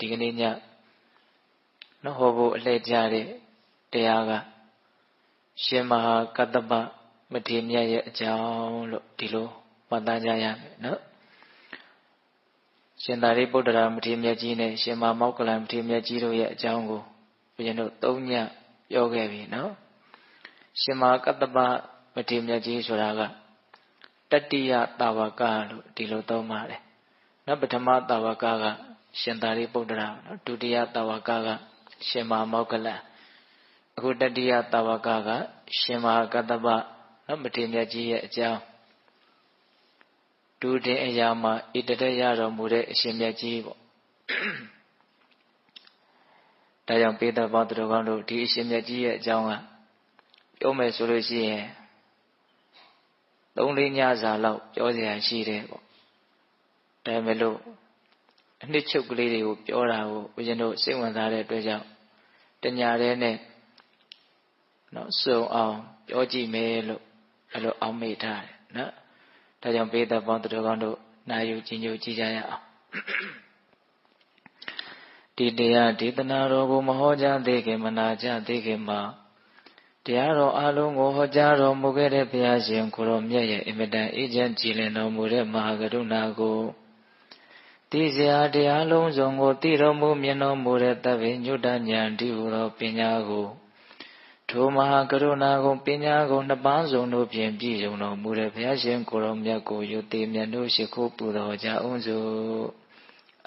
ဒီကနေ့ညနော်ဟောဖို့အလှည့်ကြတဲ့တရားကရှင်မဟာကတ္တပမထေရမြတ်ရဲ့အကြောင်းလို့ဒီလိုမှတ်သားကြရမယ်နော်ရှင်သာရိပုတ္တရာမထေရမြတ်ကြီးနဲ့ရှင်မမောက္ကလံမထေရမြတ်ကြီးတို့ရဲ့အကြောင်းကိုဘုရင်တို့၃ညပြောခဲ့ပြီနော်ရှင်မဟာကတ္တပမထေရမြတ်ကြီးဆိုတာကတတိယတာဝကလို့ဒီလိုသုံးပါတယ်နော်ပထမတာဝကကရှင်သာရိပုတ္တရာနော်ဒုတိယတာဝကကရှင်မမောက္ကလံအခုတတိယတာဝကကရှင်မဟာကတ္တပနော်မထေရမြတ်ကြီးရဲ့အကြောင်းဒုတင်အရာမှာဣတရရတော်မူတဲ့အရှင်မြတ်ကြီးပေါ့ဒါကြောင့်ပေတပေါင်းသူတော်ကောင်းတို့ဒီအရှင်မြတ်ကြီးရဲ့အကြောင်းကပြောမယ်ဆိုလို့ရှိရင်3-4ညစာလောက်ပြောစရာရှိတယ်ပေါ့ဒါပေမဲ့လို့အနှစ်ချုပ်ကလေးတွေကိုပြောတာကိုဦးဇင်းတို့စိတ်ဝင်စားတဲ့အတွက်ကြောင့်တညာတည်းနဲ့နော်စုံအောင်ပြောကြည့်မယ်လို့အဲ့လိုအောက်မေ့ထားတယ်နော်ဒါကြောင့်ပေတပေါင်းသူတော်ကောင်းတို့နာယူကြည်ညိုကြည့်ကြရအောင်ဒီတရားဒေသနာတော်ကိုမဟောကြားသေးခင်မနာကြားသေးခင်မှာတရားတော်အလုံးကိုဟောကြားတော်မူခဲ့တဲ့ဘုရားရှင်ကိုရောမြတ်ရဲ့အင်မတန်အေးချမ်းကြည်လင်တော်မူတဲ့မဟာကရုဏာကိုသိစရာတရားလုံးစုံကိုသိတော်မူမြင်တော်မူတဲ့သဗ္ဗညုတဉာဏ်ဒီဟူသောပညာကိုထိုမဟာကရုဏာကိုပညာကိုနှစ်ပါးစုံတို့ဖြင့်ပြည့်စုံတော်မူတဲ့ဘုရားရှင်ကိုရောမြတ်ကိုယုတိမြတ်တို့ရှိခိုးပူဇော်ကြအောင်စို့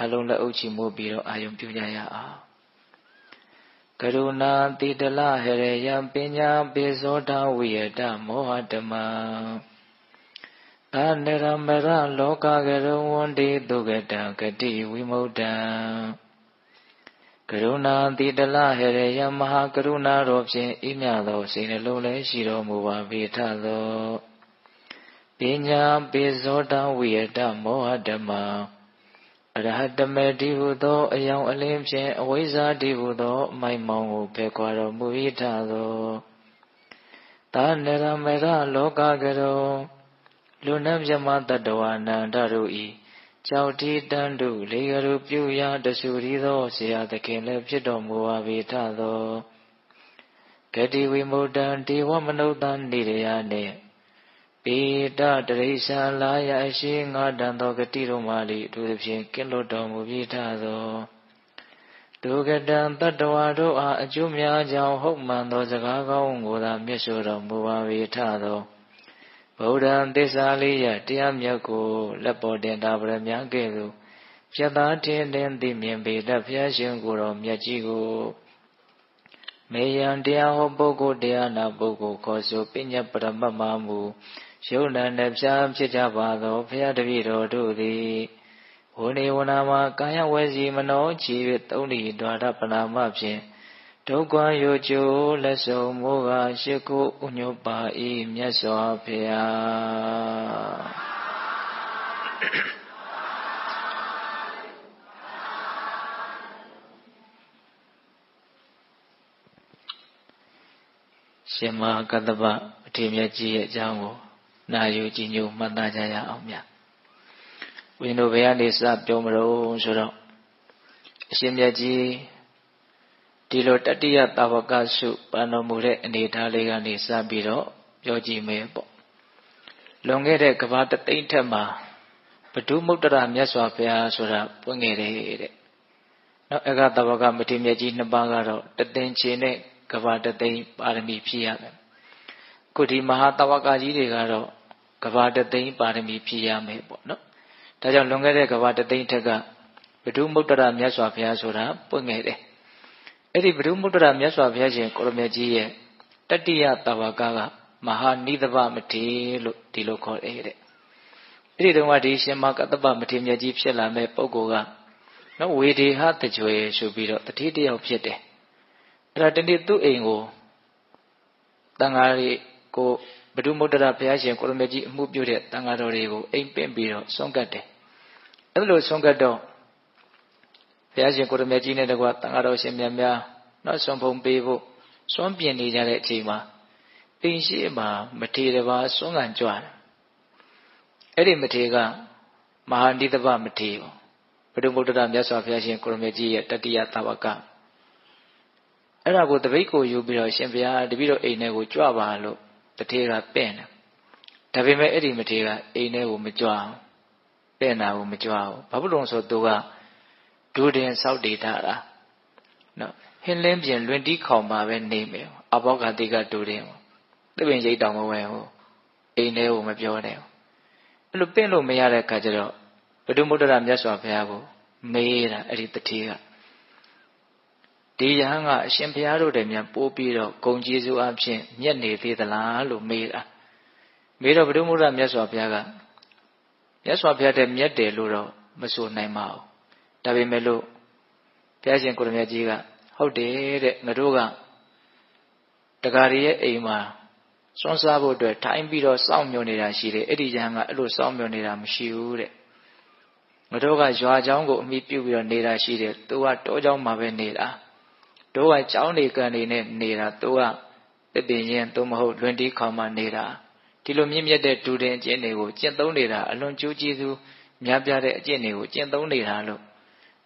အလုံးလက်အုပ်ချီမို့ပြီးတော့အာယုံပြုကြရအောင်ကရုဏာတိတလဟရေယပညာပေဇောတဝိယတမောဟဓမ္မအနရမရလောကကရုံဝန္တိဒုက္ကတံဂတိဝိမု ṭံ ကရုဏာတိတလဟရေယမဟာကရုဏာတော်ဖြင့်ဤမြသောစိတ်နှလုံးလည်းရှိတော်မူပါပေထသောပညာပေဇောတဝိယတမောဟဓမ္မအရဟတမေတိဟုသောအယောင်အလင်းဖြင့်အဝိဇ္ဇာတိဟုသောအမိုက်မောင်ကိုဖယ်ခွာတော်မူ၏ထသောသာနရမရလောကကရောလူနှမြမတတဝနန္တတို့ဤကြောက်တိတန်တို့လေကရုပြုရာတဆူရီသောဆရာသခင်လည်းဖြစ်တော်မူပါ၏ထသောဂတိဝိမု ṭံ ဒေဝမနုဿနေရယနှင့်ပေတတရိစ္ဆာလာယအရှိငါတန်သောဂတိတို့မှလိသူဖြင့်ကင်းလွတ်တော်မူပြီးထသောဒုက္ကတံတတ္တဝါတို့အားအကျိုးများကြောင်းဟုတ်မှန်သောစကားကောင်းကိုသာမြတ်ဆိုတော်မူပါ၏ထသောဗုဒ္ဓံသစ္စာလေးရတရားမြတ်ကိုလက်ပေါ်တင်တာဗရမ ्या ကဲ့သို့ပြတ်သားထင်သိမြင်ပေတတ်ဘုရားရှင်ကိုယ်တော်မြတ်ကြီးကိုမေယံတရားဟောပုဂ္ဂိုလ်တရားနာပုဂ္ဂိုလ်ခေါ်ဆိုပညတ်ပရမတ်မမူယုံနာနှပြဖြစ်ကြပါသောဘုရားတပည့်တော်တို့သည်ဝိနေဝနာမှာကာယဝစီမနောချီ၍သုံးဤဒွါရပနာမဖြင့်ဒုက္ခယောကျိုးလက်ဆုံမိုးကရှိခိုးဥညွတ်ပါ၏မြတ်စွာဘုရားရှင်မဟာကတ္တပမထေရမြတ်ကြီးရဲ့အကြောင်းကိုနာယူကြည်ညိုမှတ်သားကြရအောင်ဗျ။ဝိနုဘယ်ကနေစပြောမလို့ဆိုတော့အရှင်မြတ်ကြီးဒီလိုတတိယတာဝကစုပန်တော်မူတဲ့အနေအထားလေးကနေစပြီးတော့ပြောကြည့်မယ်ပေါ့။လွန်ခဲ့တဲ့ကဘာတသိန်းထက်မှာဘဒုမုတ္တရမြတ်စွာဘုရားဆိုတာပွင့်ခဲ့တယ်တဲ့။နောက်အဂတဝကမထေရမြတ်ကြီးနှစ်ပါးကတော့တသိန်းချေနဲ့ကဘာတသိန်းပါရမီဖြည့်ရမယ်။ခုဒီမဟာတဝကကြီးတွေကတော့ကဘာတသိန်းပါရမီဖြည့်ရမယ်ပေါ့နော်။ဒါကြောင့်လွန်ခဲ့တဲ့ကဘာတသိန်းထက်ကဘဒုမုတ္တရမြတ်စွာဘုရားဆိုတာပွင့်ခဲ့တယ်။အဲ့ဒီဘဒုမုတ္တရမြတ်စွာဘုရားရှင်ကိုရမြတ်ကြီးရဲ့တတိယတဝကမဟာနိသဗမထေရလို့ဒီလိုခေါ်တဲ့အဲ့ဒီတုန်းကဒီရှင်မကတ္တပမထေရမြတ်ကြီးဖြစ်လာမဲ့ပုဂ္ဂိုလ်ကနော်ဝေဒေဟတကြွယ်ဆိုပြီးတော့တတိတယောက်ဖြစ်တယ်။အဲ့ဒါတနေ့သူ့အိမ်ကိုတန်ဃာတွေကိုဘဒုမုတ္တရဘုရားရှင်ကိုရမြတ်ကြီးအမှုပြုတဲ့တန်ဃာတော်တွေကိုအိမ်ပင့်ပြီးတော့ဆွမ်းကပ်တယ်။အဲ့လိုဆွမ်းကပ်တော့ဘုရားရှင်ကိုရမြတ်ကြီးနဲ့တကွတန်ဃာတော်ရှင်များများနောက်ဆွမ်းဖုံပေးဖို့ဆွမ်းပြင်နေကြတဲ့အချိန်မှာအိမ်ရှိမှာမထေရတစ်ပါးဆွမ်းကန်ကြွတယ်။အဲ့ဒီမထေရကမဟာနိသဗမထေရပေါ့ ဘုဒ္ဓဗုဒ္ဓမြတ်စွာဘုရားရှင်ကိုရမေကြီးရဲ့တတိယသာဝကအဲ့ဒါကိုတပိတ်ကိုယူပြီးတော့ရှင်ဘုရားတပည့်တော်အိမ်ထဲကိုကြွပါလို့တထေးကပင့်တယ်ဒါပေမဲ့အဲ့ဒီမထေးကအိမ်ထဲကိုမကြွအောင်ပင့်တာကိုမကြွအောင်ဘာဖြစ်လို့ဆိုသူကဒုတင်စောက်တည်ထားတာနော်ဟင်းလင်းပြင်လွင်တီးခေါင်မှာပဲနေမယ်အဘောဂတိကဒုတင်သစ်ပင်ရိတ်တောင်မဝဲဘူးအိမ်ထဲကိုမပြောနဲ့အဲ့လိုပင့်လို့မရတဲ့အခါကျတော့ဘုဒ္ဓမုဒ္ဒရာမြတ်စွာဘုရားကိုမေးတာအဲ့ဒီတထေးကဒီယဟန်ကအရှင်ဘုရားတို့တည်းများပိုးပြီးတော့ဂုံကျေးဇူးအဖြစ်မျက်နေသေးသလားလို့မေးတာမေးတော့ဘုဒ္ဓမုဒ္ဒရာမြတ်စွာဘုရားကမြတ်စွာဘုရားတည်းမျက်တယ်လို့တော့မဆိုနိုင်ပါဘူးဒါပေမဲ့လို့ဘုရားရှင်ကိုရမြတ်ကြီးကဟုတ်တယ်တဲ့ငါတို့ကတက္ကရီရဲ့အိမ်မှာစွန့်စားဖို့အတွက်ထိုင်ပြီးတော့စောင့်မျှော်နေတာရှိတယ်အဲ့ဒီယဟန်ကအဲ့လိုစောင့်မျှော်နေတာမရှိဘူးတဲ့ငါတို့ကရွာเจ้าကိုအမိပြုပြီးတော့နေတာရှိတယ်သူကတောเจ้าမှာပဲနေတာတို့ကเจ้าနေကန်နေနဲ့နေတာသူကသစ်ပင်ရင်သူမဟုတ်လွင်တီးခေါင်မှာနေတာဒီလိုမြင့်မြတ်တဲ့ဒူတင်အကျင့်တွေကိုကျင့်သုံးနေတာအလွန်ကျိုးကျေးဇူးများပြားတဲ့အကျင့်တွေကိုကျင့်သုံးနေတာလို့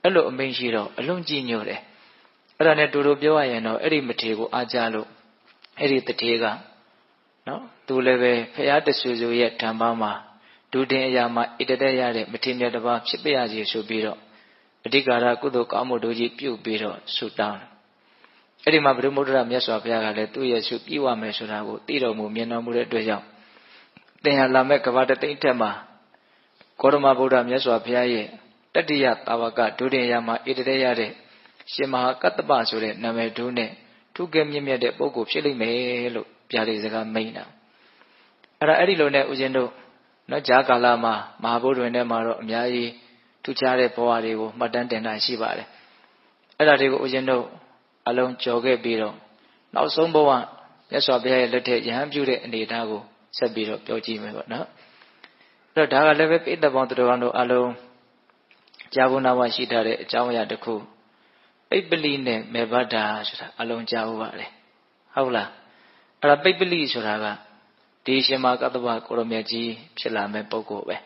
အဲ့လိုအမိန့်ရှိတော့အလွန်ကြည်ညိုတယ်အဲ့ဒါနဲ့တူတူပြောရရင်တော့အဲ့ဒီမထေကိုအားကြလို့အဲ့ဒီတထေးကနော်သူလည်းပဲဖရာတဆူဆူရဲ့ဓမ္မမှာဒုတင်အရာမှာဣတတဲ့ရတဲ့မထေမြတ်တစ်ပါးဖြစ်ပြရစီဆိုပြီးတော့အဓိကာရကုသိုလ်ကောင်းမှုတို့ကြီးပြုပြီးတော့ဆုတောင်းအဲ့ဒီမှာဘုဒ္ဓမုဒ္ဒရာမြတ်စွာဘုရားကလည်းသူ့ရဲ့ဆုပြည့်ဝမယ်ဆိုတာကိုသိတော်မူမြင်တော်မူတဲ့အတွက်ကြောင့်သင်ဟာလာမဲ့ကဘာတသိန်းထက်မှာကောရမဗုဒ္ဓမြတ်စွာဘုရားရဲ့တတိယသာဝကဒုတင်အရာမှာဣတတဲ့ရတဲ့ရှင်မဟာကတ္တပဆိုတဲ့နာမည်ဒုနဲ့ထုကဲမြင့်မြတ်တဲ့ပုဂ္ဂိုလ်ဖြစ်လိမ့်မယ်လို့ဗျာဒိတ်စကားမိန့်တာအဲ့ဒီလိုနဲ့ဦးဇင်းတို့နော်ဂျာကာလမှာမဟာဗုဒ္ဓဝင်ထဲမှာတော့အများကြီးထူးခြားတဲ့ဘဝတွေကိုမှတ်တမ်းတင်တာရှိပါတယ်အဲ့ဒါတွေကိုဦးဇင်းတို့အလုံးကြော်ခဲ့ပြီးတော့နောက်ဆုံးဘဝမြတ်စွာဘုရားရဲ့လက်ထက်ယဟန်ပြုတဲ့အနေအထားကိုဆက်ပြီးတော့ပြောကြည့်မယ်ပေါ့နော်အဲ့တော့ဒါကလည်းပဲပိဋကပေါင်းတော်တော်တို့အလုံးကြာဘူးနာဝရှိထားတဲ့အကြောင်းအရာတစ်ခုပိပလိနဲ့မေဘဒ္ဒာဆိုတာအလုံးကြာဘူးပါလေဟုတ်လားအဲ့ဒါပိပလိဆိုတာကဒီရှင်မကတ္တဗကိုရမြတ်ကြီးဖြစ်လာမဲ့ပုဂ္ဂိုလ်ပဲ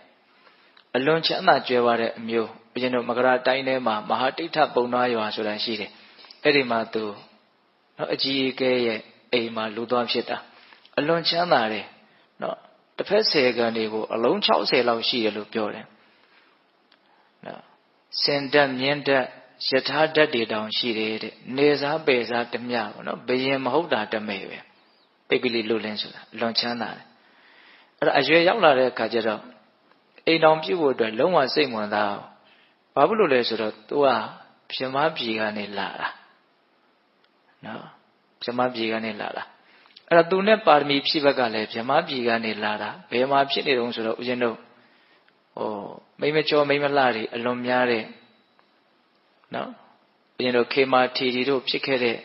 အလွန်ချမ်းသာကြွယ်ဝတဲ့အမျိုးဘုရင်တို့မကရာတိုင်းထဲမှာမဟာတိဋ္ဌပုံနာရွာဆိုတာရှိတယ်အဲ့ဒီမှာသူနော်အကြီးအကဲရဲ့အိမ်မှာလူသွားဖြစ်တာအလွန်ချမ်းသာတယ်နော်တစ်ဖက်10ကန်တွေကိုအလုံး60လောက်ရှိတယ်လို့ပြောတယ်နော်စင်တက်မြင့်တက်ယထာဓာတ်တွေတောင်ရှိတယ်တဲ့နေစားပေစားတမျှပေါ့နော်ဘယင်မဟုတ်တာတမဲပဲပိပိလိလူလင်းဆိုတာလွန်ချမ်းသာတယ်အဲ့ဒါအရွယ်ရောက်လာတဲ့အခါကျတော့အိမ်တော်ပြုတ်ဖို့အတွက်လုံးဝစိတ်ဝင်စားဘာဖြစ်လို့လဲဆိုတော့သူကပြမပြည်ကနေလာတာနော်ပြမပြည်ကနေလာတာအဲ့ဒါသူနဲ့ပါရမီဖြည့်ဘက်ကလည်းပြမပြည်ကနေလာတာဘယ်မှာဖြစ်နေတုံးဆိုတော့ဦးဇင်းတို့မိမကျော်မိမလှတွေအလွန်များတဲ့နော်ဦးဇင်းတို့ခေမာထီတီတို့ဖြစ်ခဲ့တဲ့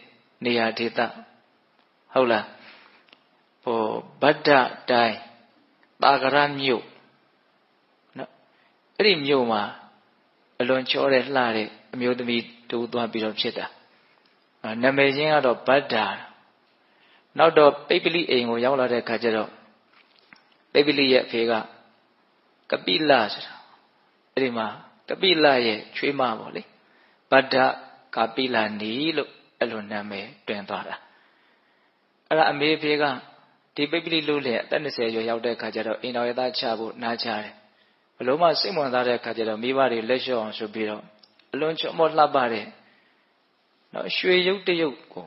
နေရာဒေသဟုတ်လားဗဒ္ဒတိုင်းတာဂရမြို့နော်အဲ့ဒီမြို့မှာအလွန်ချောတဲ့လှတဲ့အမျိုးသမီးတူသွားပြီးတော့ဖြစ်တာနာမည်ချင်းကတော့ဗဒ္ဒာနောက်တော့ပိပလိအိမ်ကိုရောက်လာတဲ့အခါကျတော့ပိပလိရဲ့အဖေကကပိလဆိုတာအဲ့ဒီမှာကပိလရဲ့ချွေးမပေါ့လေဗဒ္ဒကပိလနီလို့အဲ့လိုနာမည်တွင်သွားတာအဲ့ဒါအမေဖေကဒီပိပလိလို့လေအသက်20ကျော်ရောက်တဲ့အခါကျတော့အိမ်တော်ရသားချဖို့နားချတယ်ဘလို့မှစိတ်ဝင်စားတဲ့အခါကျတော့မိဘတွေလက်လျှော့အောင်ဆိုပြီးတော့အလွန်ချောမောလှပတဲ့နော်ရွှေရုပ်တရုပ်ကို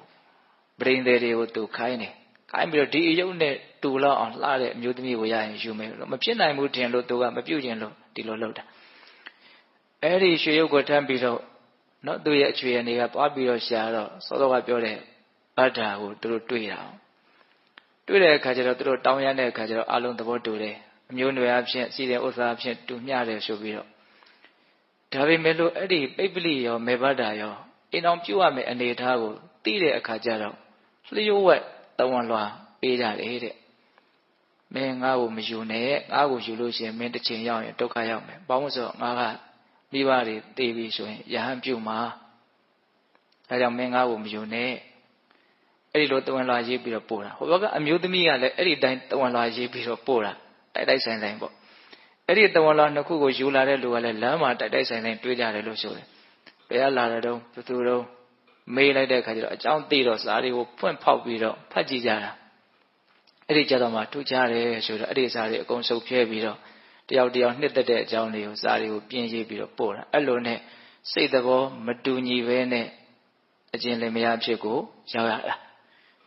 ပရိန်သေးတွေကိုသူခိုင်းတယ်ခိုင်းပြီးတော့ဒီအယုတ်နဲ့တူလောက်အောင်လှတဲ့အမျိုးသမီးကိုရရင်ယူမယ်လို့မဖြစ်နိုင်ဘူးထင်လို့သူကမပြုတ်ကျင်လို့ဒီလိုလုပ်တာအဲ့ဒီရွှေရုပ်ကိုထမ်းပြီးတော့နော်သူ့ရဲ့အချွေအနေကသွားပြီးတော့ရှာတော့စောစောကပြောတဲ့ဗဒ္ဒာကိုသူတို့တွေ့တာတွေ့တဲ့အခါကျတော့သူတို့တောင်းရတဲ့အခါကျတော့အလုံးသဘောတူတယ်အမျိုးနွယ်အဖြစ်စီတဲ့ဥစ္စာအဖြစ်တူမျှတယ်ဆိုပြီးတော့ဒါပေမဲ့လို့အဲ့ဒီပိပလိရောမေဘဒ္ဒာရောအိမ်အောင်ပြုတ်ရမယ်အနေအထားကိုသိတဲ့အခါကျတော့လျှို့ဝှက်တဝန်လွှာပေးကြတယ်တဲ့မင်းငါ့ကိုမယူနဲ့ငါ့ကိုယူလို့ရှိရင်မင်းတစ်ချိန်ရောက်ရင်ဒုက္ခရောက်မယ်ဘာလို့ဆိုတော့ငါကမိဘတွေတည်ပြီဆိုရင်ယဟန်ပြုတ်မှာဒါကြောင့်မင်းငါ့ကိုမယူနဲ့အဲ့ဒီလိုတဝန်လွှာရေးပြီးတော့ပို့တာဟိုဘက်ကအမျိုးသမီးကလည်းအဲ့ဒီတိုင်းတဝန်လွှာရေးပြီးတော့ပို့တာတိုက်ဆိုင်ပေါ့ အဲ့ဒီတဝန်လာနှစ်ခုကိုယူလာတဲ့လူကလည်းလမ်းမှာတိုက်ဆိုင်တွေးကြတယ်လို့ဆိုတယ်ဘယ်ကလာတဲ့တုန်းသူတို့မေးလိုက်တဲ့အခါကျတော့အကြောင်းသိတော့စာတွေကိုဖွင့်ဖောက်ပြီးတော့ဖတ်ကြည့်ကြတာအဲ့ဒီကြတော့မှထူးခြားတယ်ဆိုတော့အဲ့ဒီစာတွေအကုန်စုပ်ဖြဲပြီးတော့တယောက်နှစ်သက်တဲ့အကြောင်းတွေကိုစာတွေကိုပြင်ရေးပြီးတော့ပို့တာအဲ့လိုနဲ့စိတ်သဘောမတူညီပဲနဲ့အကျဉ်းလင်မယားဖြစ်ကိုရောက်ရတာ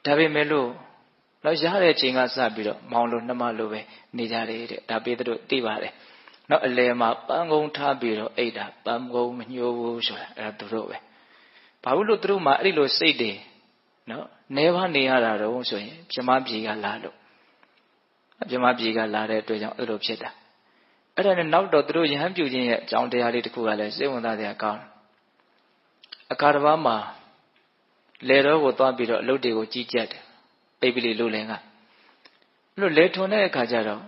ဒါပေမဲ့လို့တော့ရတဲ့ချိန်ကစပြီးတော့မောင်လိုနှမလိုပဲနေကြတယ်တဲ့ဒါပေတို့သိပါတယ်နော်အလယ်မှာပန်းကုန်းထားပြီးတော့အိတ်တာပန်းကုန်းမညှိုးဘူးဆိုတာအဲ့ဒါသူတို့ပဲဘာလို့သူတို့မှအဲ့ဒီလိုစိတ်တွေနော်နေပါနေရတာတော့ဆိုရင်ပြမပြေကလာလို့ပြမပြေကလာတဲ့အတွက်ကြောင့်အဲ့လိုဖြစ်တာအဲ့ဒါနဲ့နောက်တော့သူတို့ယဟန်ပြုခြင်းရဲ့အကြောင်းတရားလေးတစ်ခုကလည်းစိတ်ဝင်စားစရာကောင်းအခါတစ်ပါးမှာလေတော်ကိုသွားပြီးတော့အလုပ်တွေကိုကြီးကြပ်တယ်ပိပိလိလူလင်ကအဲ့လိုလေထွန်တဲ့အခါကျတော့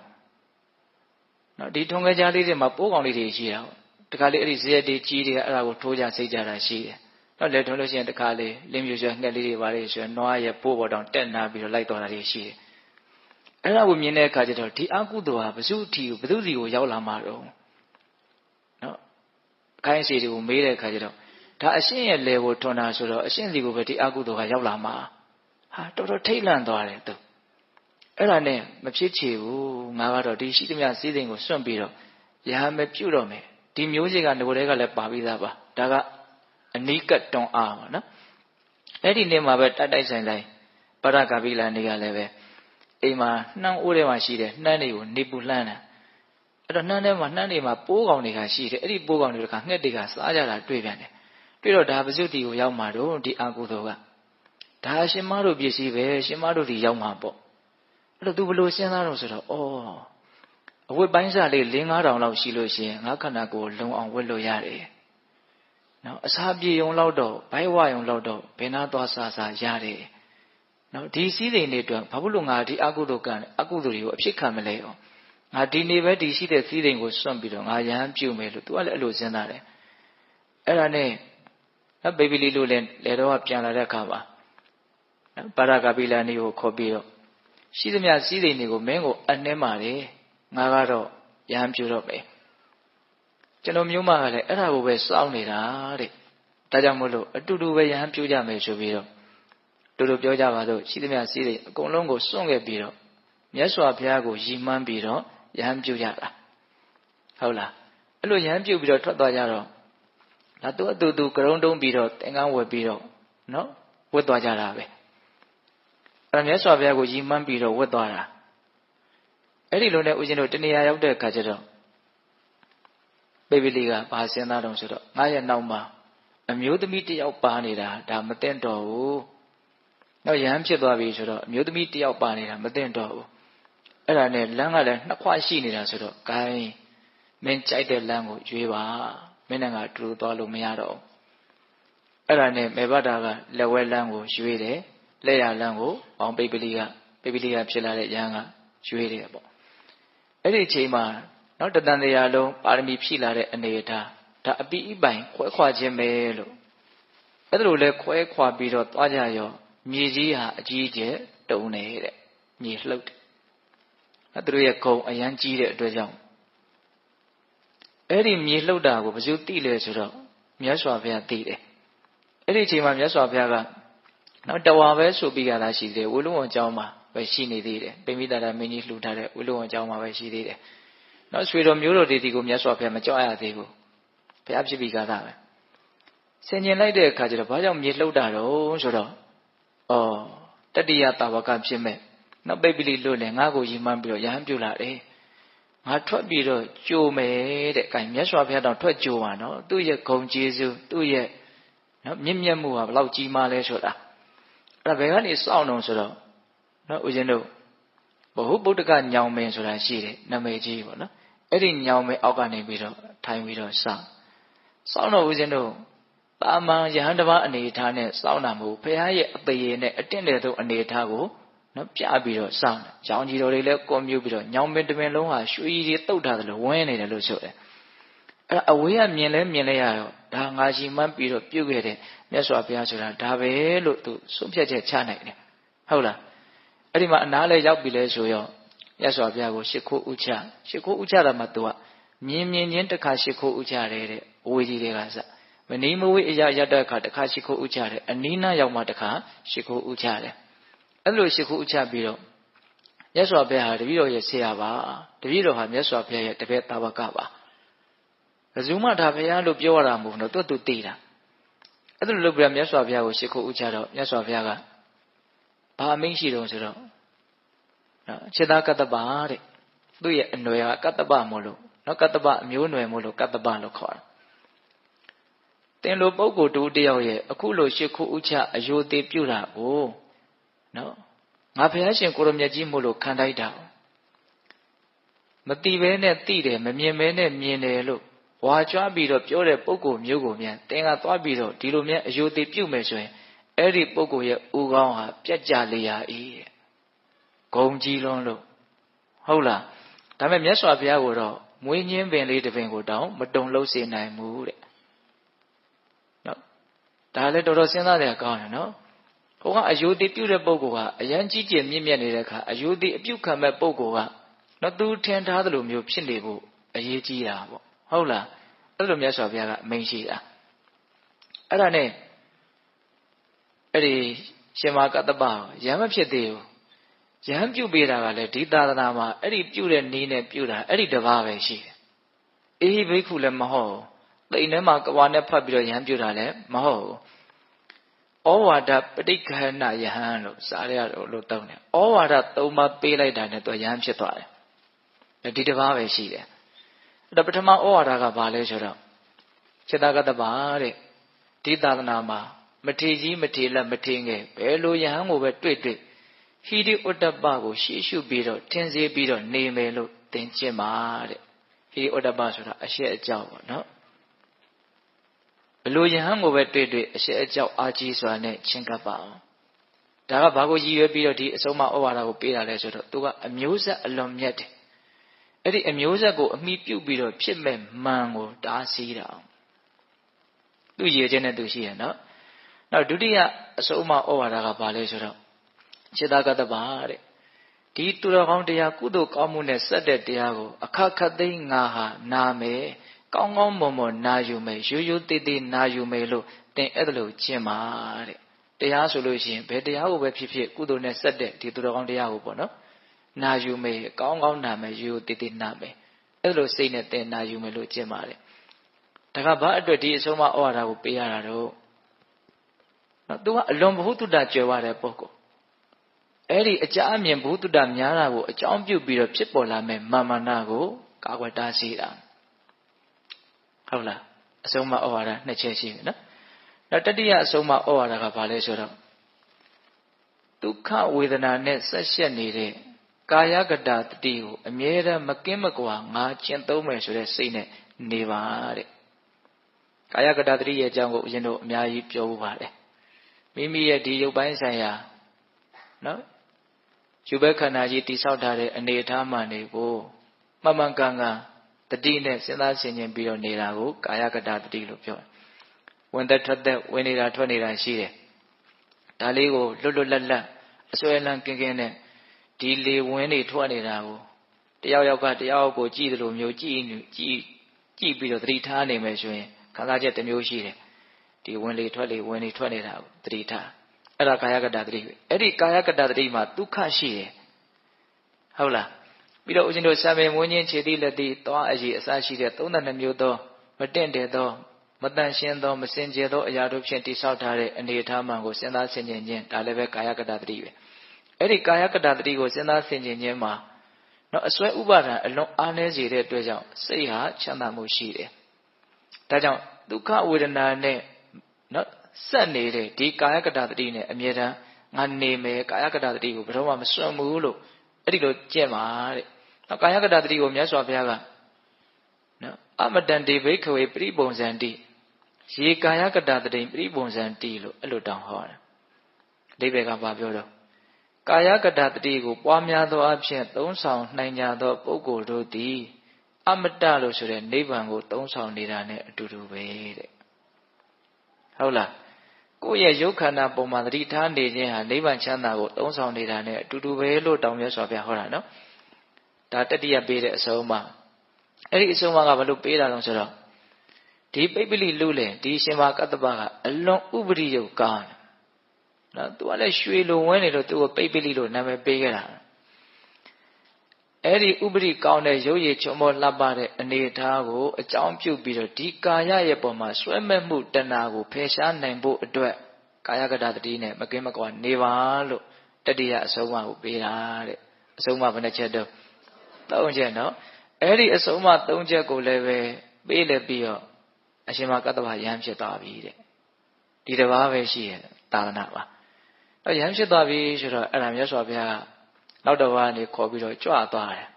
နော်ဒီထွန်ခဲကြားလေးတွေမှာပိုးကောင်လေးတွေရှိတာပေါ့တခါလေအဲ့ဒီဇရက်တွေကြီးတွေကအဲ့ဒါကိုထိုးကြစိတ်ကြတာရှိတယ်နော်လေထွန်လို့ရှိရင်တခါလေလင်းမြူရွှဲငှက်လေးတွေပါလေဆိုရင်နွားရဲ့ပိုးပေါ်တောင်တက်နာပြီးတော့လိုက်တော်တာတွေရှိတယ်အဲ့ဒါကိုမြင်တဲ့အခါကျတော့ဒီအကုသိုလ်ဟာဘု து ထီကိုဘု து စီကိုရောက်လာမှာတော့နော်အခိုင်းအစီတွေကိုမေးတဲ့အခါကျတော့ဒါအရှင်းရဲ့လေကိုထွန်တာဆိုတော့အရှင်းစီကိုပဲဒီအကုသိုလ်ကရောက်လာမှာဟာတော်တော်ထိတ်လန့်သွားတယ်သူအဲ့ဒါနဲ့မဖြစ်ချေဘူးငါကတော့ဒီရှိသမျှစည်းစိမ်ကိုစွန့်ပြီးတော့ရဟန်းမပြုတ်တော့မယ်ဒီမျိုးစေ့ကငကိုယ်တည်းကလည်းပါပြီးသားပါဒါကအနိကတွန်အားပါနော်အဲ့ဒီနေ့မှာပဲတိုက်ဆိုင်ပရဂဗိလနေကလည်းပဲအိမ်မှာနှမ်းအိုးထဲမှာရှိတယ်နှမ်းတွေကိုနေပူလှမ်းတာအဲ့တော့နှမ်းထဲမှာနှမ်းတွေမှာပိုးကောင်တွေကရှိတယ်အဲ့ဒီပိုးကောင်တွေကငှက်တွေကစားကြတာတွေ့ပြန်တယ်တွေ့တော့ဒါပစုတိကိုရောက်မှာတော့ဒီအာကုသိုလ်ကဒါရှင်မတို့ပစ္စည်းပဲရှင်မတို့ဒီရောက်မှာပေါ့အဲ့တော့သူဘယ်လိုစဉ်းစားတော့ဆိုတော့အဝတ်ပိုင်းစားလေး5-5တောင်လောက်ရှိလို့ရှိရင်ငါခန္ဓာကိုယ်လုံအောင်ဝတ်လို့ရတယ်နော်အစာပြေုံလောက်တော့ဘိုက်ဝယုံလောက်တော့ဘယ်နာသွားစားရတယ်နော်ဒီစည်းစိမ်တွေအတွက်ဘာလို့ငါဒီအကုသိုလ်ကအကုသိုလ်တွေကိုအဖြစ်ခံမလဲအောင်ငါဒီနေ့ပဲဒီရှိတဲ့စည်းစိမ်ကိုစွန့်ပြီးတော့ငါရဟန်းပြုမယ်လို့သူကလည်းအဲ့လိုစဉ်းစားတယ်အဲ့ဒါနဲ့နော်ဘေဘီလီလို့လည်းလေတော့ပြန်လာတဲ့အခါမှာနော်ပါရဂဗိလနေကိုခေါ်ပြီးတော့ရှိသမျှစည်းစိမ်တွေကိုမင်းကိုအနှင်းပါတယ်ငါကတော့ရဟန်းပြုတော့မယ်ကျွန်တော်မျိုးမကလည်းအဲ့ဒါကိုပဲစောင့်နေတာတဲ့ဒါကြောင့်မို့လို့အတူတူပဲရဟန်းပြုကြမယ်ဆိုပြီးတော့တူတူပြောကြပါစို့ရှိသမျှစည်းစိမ်အကုန်လုံးကိုစွန့်ခဲ့ပြီးတော့မြတ်စွာဘုရားကိုရည်မှန်းပြီးတော့ရဟန်းပြုကြတာဟုတ်လားအဲ့လိုရဟန်းပြုပြီးတော့ထွက်သွားကြတော့ဒါသူအတူကရုံတုံးပြီးတော့သင်္ကန်းဝယ်ပြီးတော့နော်ဝတ်သွားကြတာပဲအဲ့ဒါမြတ်စွာဘုရားကိုရည်မှန်းပြီးတော့ဝတ်သွားတာအဲ့ဒီလိုနဲ့ဦးဇင်းတို့တဏှာရောက်တဲ့အခါကျတော့ပိပိလိကဘာစဉ်းစားတော့ဆိုတော့ငါရဲ့နောက်မှာအမျိုးသမီးတယောက်ပါနေတာဒါမသိတော့ဘူးနောက်ရဟန်းဖြစ်သွားပြီဆိုတော့အမျိုးသမီးတယောက်ပါနေတာမသိတော့ဘူးအဲ့ဒါနဲ့လမ်းကလည်းနှစ်ခွရှိနေတာဆိုတော့ gain မင်းကြိုက်တဲ့လမ်းကိုရွေးပါမင်းနဲ့ငါတူသွားလို့မရတော့အဲ့ဒါနဲ့မေဘတာကလက်ဝဲလမ်းကိုရွေးတယ်လက်ရလမ်းကိုပေါင်းပိပိလိကဖြစ်လာတဲ့ရဟန်းကရွေးတယ်ပေါ့အဲ့ဒီအချိန်မှာနောက်တန်တရားလုံးပါရမီဖြည့်လာတဲ့အနေအထားဒါအပိအပိုင်ခွဲခွာခြင်းပဲလို့အဲ့ဒါလိုလဲခွဲခွာပြီးတော့သွားကြရောမြေကြီးဟာအကြီးကျယ်တုံနေတဲ့မြေလှုပ်တယ်အဲ့သူတို့ရဲ့ဂုံအရန်ကြီးတဲ့အတွက်ကြောင့်အဲ့ဒီမြေလှုပ်တာကိုဘယ်သူသိလဲဆိုတော့မြတ်စွာဘုရားသိတယ်အဲ့ဒီအချိန်မှာမြတ်စွာဘုရားကနောက်တဝါပဲဆိုပြီးရတာရှိသေးတယ်ဝိလုံဝံကျောင်းမှာပဲရှိနေသေးတယ်ပိမိတာမင်းကြီးလှူထားတဲ့ဝိလုံဝံကျောင်းမှာပဲရှိသေးတယ်နောက်ဆွေတော်မျိုးတော်ဒီကိုမြတ်စွာဘုရားမကြောက်ရသေးဘူးဘုရားဖြစ်ပြီးကားတာပဲဆင်ញင်လိုက်တဲ့အခါကျတော့ဘာကြောင့်မြေလှုပ်တာတော့ဆိုတော့တတိယတာဝကဖြစ်မဲ့နောက်ပိပိလိလို့လည်းငါ့ကိုရည်မှန်းပြီးတော့ရဟန်းပြုလာတယ်ငါထွက်ပြီးတော့ကြိုမယ်တဲ့အဲမြတ်စွာဘုရားတောင်ထွက်ကြိုပါနော်သူ့ရဲ့ဂုဏ်ကျေးဇူးသူ့ရဲ့နော်မြင့်မြတ်မှုဟာဘလောက်ကြီးမားလဲဆိုတာအဲ့ဒါဘယ်ကနေစောင့်တော့ဆိုတော့နော်ဦးဇင်းတို့ဘဟုဗုဒ္ဓကညောင်မင်းဆိုတာရှိတယ်နာမည်ကြီးပေါ့နော်အဲ့ဒီညောင်မင်းအောက်ကနေပြီးတော့ထိုင်ပြီးတော့စောင့်တော့ဦးဇင်းတို့တာမန်ယဟန်တစ်ပါးအနေထားနဲ့စောင့်တာမဟုတ်ဘုရားရဲ့အသေးနဲ့အတင့်တဲ့သောအနေထားကိုနော်ပြပြီးတော့စောင့်တယ်။ရောင်ကြီးတော်တွေလည်းကွန်မြူပြီးတော့ညောင်ပင်တမင်လုံးဟာရွှေကြီးတွေတုတ်ထားတယ်လို့ဝင်းနေတယ်လို့ဆိုတယ်။အဲ့ဒါအဝေးကမြင်လဲရတော့ဒါငါရှိမှန်းပြီးတော့ပြုတ်ခဲ့တဲ့မြတ်စွာဘုရားဆိုတာဒါပဲလို့သူဆုံးဖြတ်ချက်ချနိုင်တယ်။ဟုတ်လား။အဲ့ဒီမှာအနားလဲရောက်ပြီလဲဆိုရော မြတ်စွာဘုရားကိုရှ िख ိုးဥချရှ िख ိုးဥချတာမှသူကမြင်ချင်းတစ်ခါရှ िख ိုးဥချတယ်တဲ့အဝေးကြီးတွေကစမနီးမဝေးအရာရတဲ့အခါတစ်ခါရှ िख ိုးဥချတယ်အနီးနားရောက်မှတစ်ခါရှ िख ိုးဥချတယ်အဲ့လိုရှ िख ိုးဥချပြီးတော့မြတ်စွာဘုရားဟာတပည့်တော်ရဲ့ဆရာပါတပည့်တော်ဟာမြတ်စွာဘုရားရဲ့တပည့်သားဝကပါဘယ်သူမှဒါဘုရားလို့ပြောရတာမဟုတ်တော့သူသိတာအဲ့လိုလုပ်ပြီးမြတ်စွာဘုရားကိုရှ िख ိုးဥချတော့မြတ်စွာဘုရားကဘာအမိန့်ရှိတုံးဆိုတော့ခြေသားကတ္တပတဲ့သူ့ရဲ့အနွယ်ကကတ္တပမို့လို့နော်ကတ္တပအမျိုးနွယ်မို့လို့ကတ္တပလို့ခေါ်တာတင်လိုပုဂ္ဂိုလ်တူတယောက်ရဲ့အခုလိုရှ िख ိုးဥချအယိုသေးပြုတာကိုနော်ငါဘုရားရှင်ကိုရမြတ်ကြီးမို့လို့ခံတိုက်တာမတိဘဲနဲ့တိတယ်မမြင်ဘဲနဲ့မြင်တယ်လို့ဝါကြွားပြီးတော့ပြောတဲ့ပုဂ္ဂိုလ်မျိုးကိုမြန်တင်ကသွားပြီးတော့ဒီလိုမြန်အယိုသေးပြုမယ်ဆိုရင်အဲ့ဒီပုဂ္ဂိုလ်ရဲ့ဥကောင်းဟာပြတ်ကြလေရာ၏တဲ့ဂုံကြီးလွန်းလို့ဟုတ်လားဒါပေမဲ့မြတ်စွာဘုရားကိုတော့မွေးညင်းပင်လေးတစ်ပင်ကိုတောင်မတုံလှုပ်စေနိုင်ဘူးတဲ့နော်ဒါလည်းတော်တော်စဉ်းစားရကောင်းတယ်နော်ဟိုကအယိုတိပြုတဲ့ပုဂ္ဂိုလ်ကအရန်ကြီးကျယ်မြင့်မြတ်နေတဲ့အခါအယိုတိအပြုခံမဲ့ပုဂ္ဂိုလ်ကနော်သူထင်ထားသလိုမျိုးဖြစ်နေဖို့အရေးကြီးတာပေါ့ဟုတ်လားအဲ့လိုမြတ်စွာဘုရားကအမိန့်ရှိတာအဲ့ဒါနဲ့အဲ့ဒီရှင်မကတ္တပရဟန်းမဖြစ်သေးဘူးယဟန်ပြုပေးတာကလည်းဒီသာသနာမှာအဲ့ဒီပြုတဲ့နည်းနဲ့ပြုတာအဲ့ဒီတပါးပဲရှိတယ်အေဟိဘိက္ခုလည်းမဟုတ်တိမ်ထဲမှာကဝါနဲ့ဖတ်ပြီးတော့ယဟန်ပြုတာလည်းမဟုတ်ဩဝါဒပဋိက္ခဏယဟန်လို့စာရလို့တောင်းတယ်ဩဝါဒ၃ပါးပေးလိုက်တာနဲ့သူယဟန်ဖြစ်သွားတယ်ဒီတပါးပဲရှိတယ်အဲ့တော့ပထမဩဝါဒကဘာလဲဆိုတော့ခြေသားကတ္တပါတဲ့ဒီသာသနာမှာမထေကြီးမထေလက်မထေငယ်ဘယ်လိုယဟန်ကိုပဲတွေ့ဟိရိဥတ္တပကိုရှေ့ရှုပြီးတော့ထင်စေပြီးတော့နေမယ်လို့သင်ကျင့်ပါတဲ့ဟိရိဥတ္တပဆိုတာအရှက်အကြောက်ပေါ့နော်ဘလို့ယဟန်ကိုပဲတွေ့အရှက်အကြောက်အာကြီးစွာနဲ့ချင်းကပ်ပါအောင်ဒါကဘာကိုရည်ရွယ်ပြီးတော့ဒီအဆုံးအဩဝါဒကိုပေးတာလဲဆိုတော့သူကအမျိုးဆက်အလွန်မြတ်တယ်အဲ့ဒီအမျိုးဆက်ကိုအမိပြုပြီးတော့ဖြစ်မဲ့မှန်ကိုတားဆီးတာသူရည်ခြင်းနဲ့သူရှိရနော်နောက်ဒုတိယအဆုံးအဩဝါဒကဘာလဲဆိုတော့ခြေသားကတ္တပတဲ့ဒီသူတော်ကောင်းတရားကုသိုလ်ကောင်းမှုနဲ့ဆက်တဲ့တရားကိုအခက်ခတ်သိငါဟာနာမယ်ကောင်းကောင်းမွန်မွန်နာယူမယ်ရိုးရိုးသေးသေးနာယူမယ်လို့သင်အဲ့ဒါလို့ကျင့်ပါတဲ့တရားဆိုလို့ရှိရင်ဘယ်တရားကိုပဲဖြစ်ဖြစ်ကုသိုလ်နဲ့ဆက်တဲ့ဒီသူတော်ကောင်းတရားကိုပေါ့နော်နာယူမယ်ကောင်းကောင်းနာမယ်ရိုးရိုးသေးသေးနာမယ်အဲ့လိုစိတ်နဲ့သင်နာယူမယ်လို့ကျင့်ပါတယ်ဒါကဘာအတွက်ဒီအဆုံးအဩဝါဒကိုပေးရတာတော့နော်သူကအလွန်ဘဟုတုတကြွယ်ဝတဲ့ပုဂ္ဂိုလ်အဲ့ဒီအကြအမြင်ဘုဒ္ဓတများတာကိုအကြောင်းပြုပြီးတော့ဖြစ်ပေါ်လာမဲ့မာမနာကိုကာကွယ်တားဆီးတာဟုတ်လားအဆုံးမဩဝါဒနှစ်ချက်ရှိတယ်နော်နောက်တတိယအဆုံးမဩဝါဒကဘာလဲဆိုတော့ဒုက္ခဝေဒနာနဲ့ဆက်ရှက်နေတဲ့ကာယကတတတိကိုအမြဲတမ်းမကင်းမကွာငါကျင့်သုံးမယ်ဆိုတဲ့စိတ်နဲ့နေပါတဲ့ကာယကတတတိရဲ့အကြောင်းကိုဦးဇင်းတို့အများကြီးပြောဖို့ပါတယ်မိမိရဲ့ဒီရုပ်ပိုင်းဆိုင်ရာနော်ယူဘက်ခန္ဓာကြီးတိဆောက်ထားတဲ့အနေအထားမှန်တွေကိုမှန်မှန်ကန်ကန်တတိနဲ့စဉ်းစားဆင်ခြင်ပြီးတော့နေတာကိုကာယကတတတိလို့ပြောတယ်။ဝင်သက်ထွက်သက်ဝင်နေတာထွက်နေတာရှိတယ်။ဒါလေးကိုလွတ်လွတ်လပ်လပ်အစွဲလန်းကင်းကင်းနဲ့ဒီလေဝင်နေထွက်နေတာကိုတယောက်ယောက်ကတယောက်ကိုကြည့်သလိုမျိုးကြည့်ပြီးတော့သတိထားနေမယ်ဆိုရင်ခံစားချက်တစ်မျိုးရှိတယ်။ဒီဝင်လေထွက်လေဝင်နေထွက်နေတာကိုသတိထားအဲ့ဒါကာယကတ္တသတိပဲအဲ့ဒီကာယကတ္တသတိမှာဒုက္ခရှိတယ်ဟုတ်လားပြီးတော့ဦးဇင်းတို့စာပေမွေးခြင်းခြေတိလက်တိသွားအည်အစရှိတဲ့32မျိုးသောမတင့်တယ်သောမတန်ရှင်းသောမစင်ကြယ်သောအရာတို့ဖြင့်တိဆောက်ထားတဲ့အနေအထားမှန်ကိုစဉ်းစားဆင်ခြင်ခြင်းဒါလည်းပဲကာယကတ္တသတိပဲအဲ့ဒီကာယကတ္တသတိကိုစဉ်းစားဆင်ခြင်ခြင်းမှာနော်အစွဲဥပါဒံအလွန်အားနည်းစေတဲ့အတွက်ကြောင့်စိတ်ဟာချမ်းသာမှုရှိတယ်ဒါကြောင့်ဒုက္ခဝေဒနာနဲ့နော်ဆက်နေတဲ့ဒီကာယကတ္တသတိနဲ့အမြဲတမ်းငါနေမယ်ကာယကတ္တသတိကိုဘယ်တော့မှမစွန့်ဘူးလို့အဲ့ဒီလိုကျင့်ပါတဲ့။နောက်ကာယကတ္တသတိကိုမြတ်စွာဘုရားကနော်အမတန်တေဘိခဝေပရိပုံစံတိရေကာယကတ္တသတိပရိပုံစံတိလို့အဲ့လိုတောင်းဟောတယ်။အဓိပ္ပာယ်ကဘာပြောတော့ကာယကတ္တသတိကိုပွားများသောအဖြစ်သုံးဆောင်နိုင်ကြသောပုဂ္ဂိုလ်တို့သည်အမတလို့ဆိုတဲ့နိဗ္ဗာန်ကိုသုံးဆောင်နေတာနဲ့အတူတူပဲတဲ့။ဟုတ်လားကိုယ့်ရဲ့ရုပ်ခန္ဓာပုံမှာသတိထားနေခြင်းဟာနိဗ္ဗာန်ချမ်းသာကိုသုံးဆောင်နေတာနဲ့အတူတူပဲလို့တောင်းမြတ်စွာဘုရားဟောတာနော် ဒါတတိယပေးတဲ့အဆုံးအမအဲ့ဒီအဆုံးအမကဘာလို့ပေးတာလဲဆိုတော့ဒီပိပလိလူလေဒီရှင်မကတ္တပကအလွန်ဥပရိယုတ်ကောင်းနော်သူကလည်းရွှေလိုဝင်းနေလို့သူ့ကိုပိပလိလို့နာမည်ပေးခဲ့တာအဲ့ဒီဥပရိကောင်းတဲ့ရုပ်ရည်ချုံမောလှပတဲ့အနေအထားကိုအကြောင်းပြုပြီးတော့ဒီကာယရဲ့ပုံမှာဆွဲမဲ့မှုတဏှာကိုဖယ်ရှားနိုင်ဖို့အတွက်ကာယကတတိနဲ့မကင်းမကွာနေပါလို့တတိယအဆုံးအမကိုပေးတာတဲ့အဆုံးအမဘယ်နှချက်တော့၃ချက်နော်အဲ့ဒီအဆုံးအမ၃ချက်ကိုလည်းပဲပေးလက်ပြီးတော့အရှင်မကတ္တဗယဟန်ဖြစ်သွားပြီတဲ့ဒီတစ်ပါးပဲရှိရသာသနာပါတော့ယဟန်ဖြစ်သွားပြီဆိုတော့အဲ့ဒါမြတ်စွာဘုရားနောက်တစ်ပါးကနေခေါ်ပြီးတော့ကြွသွားတယ်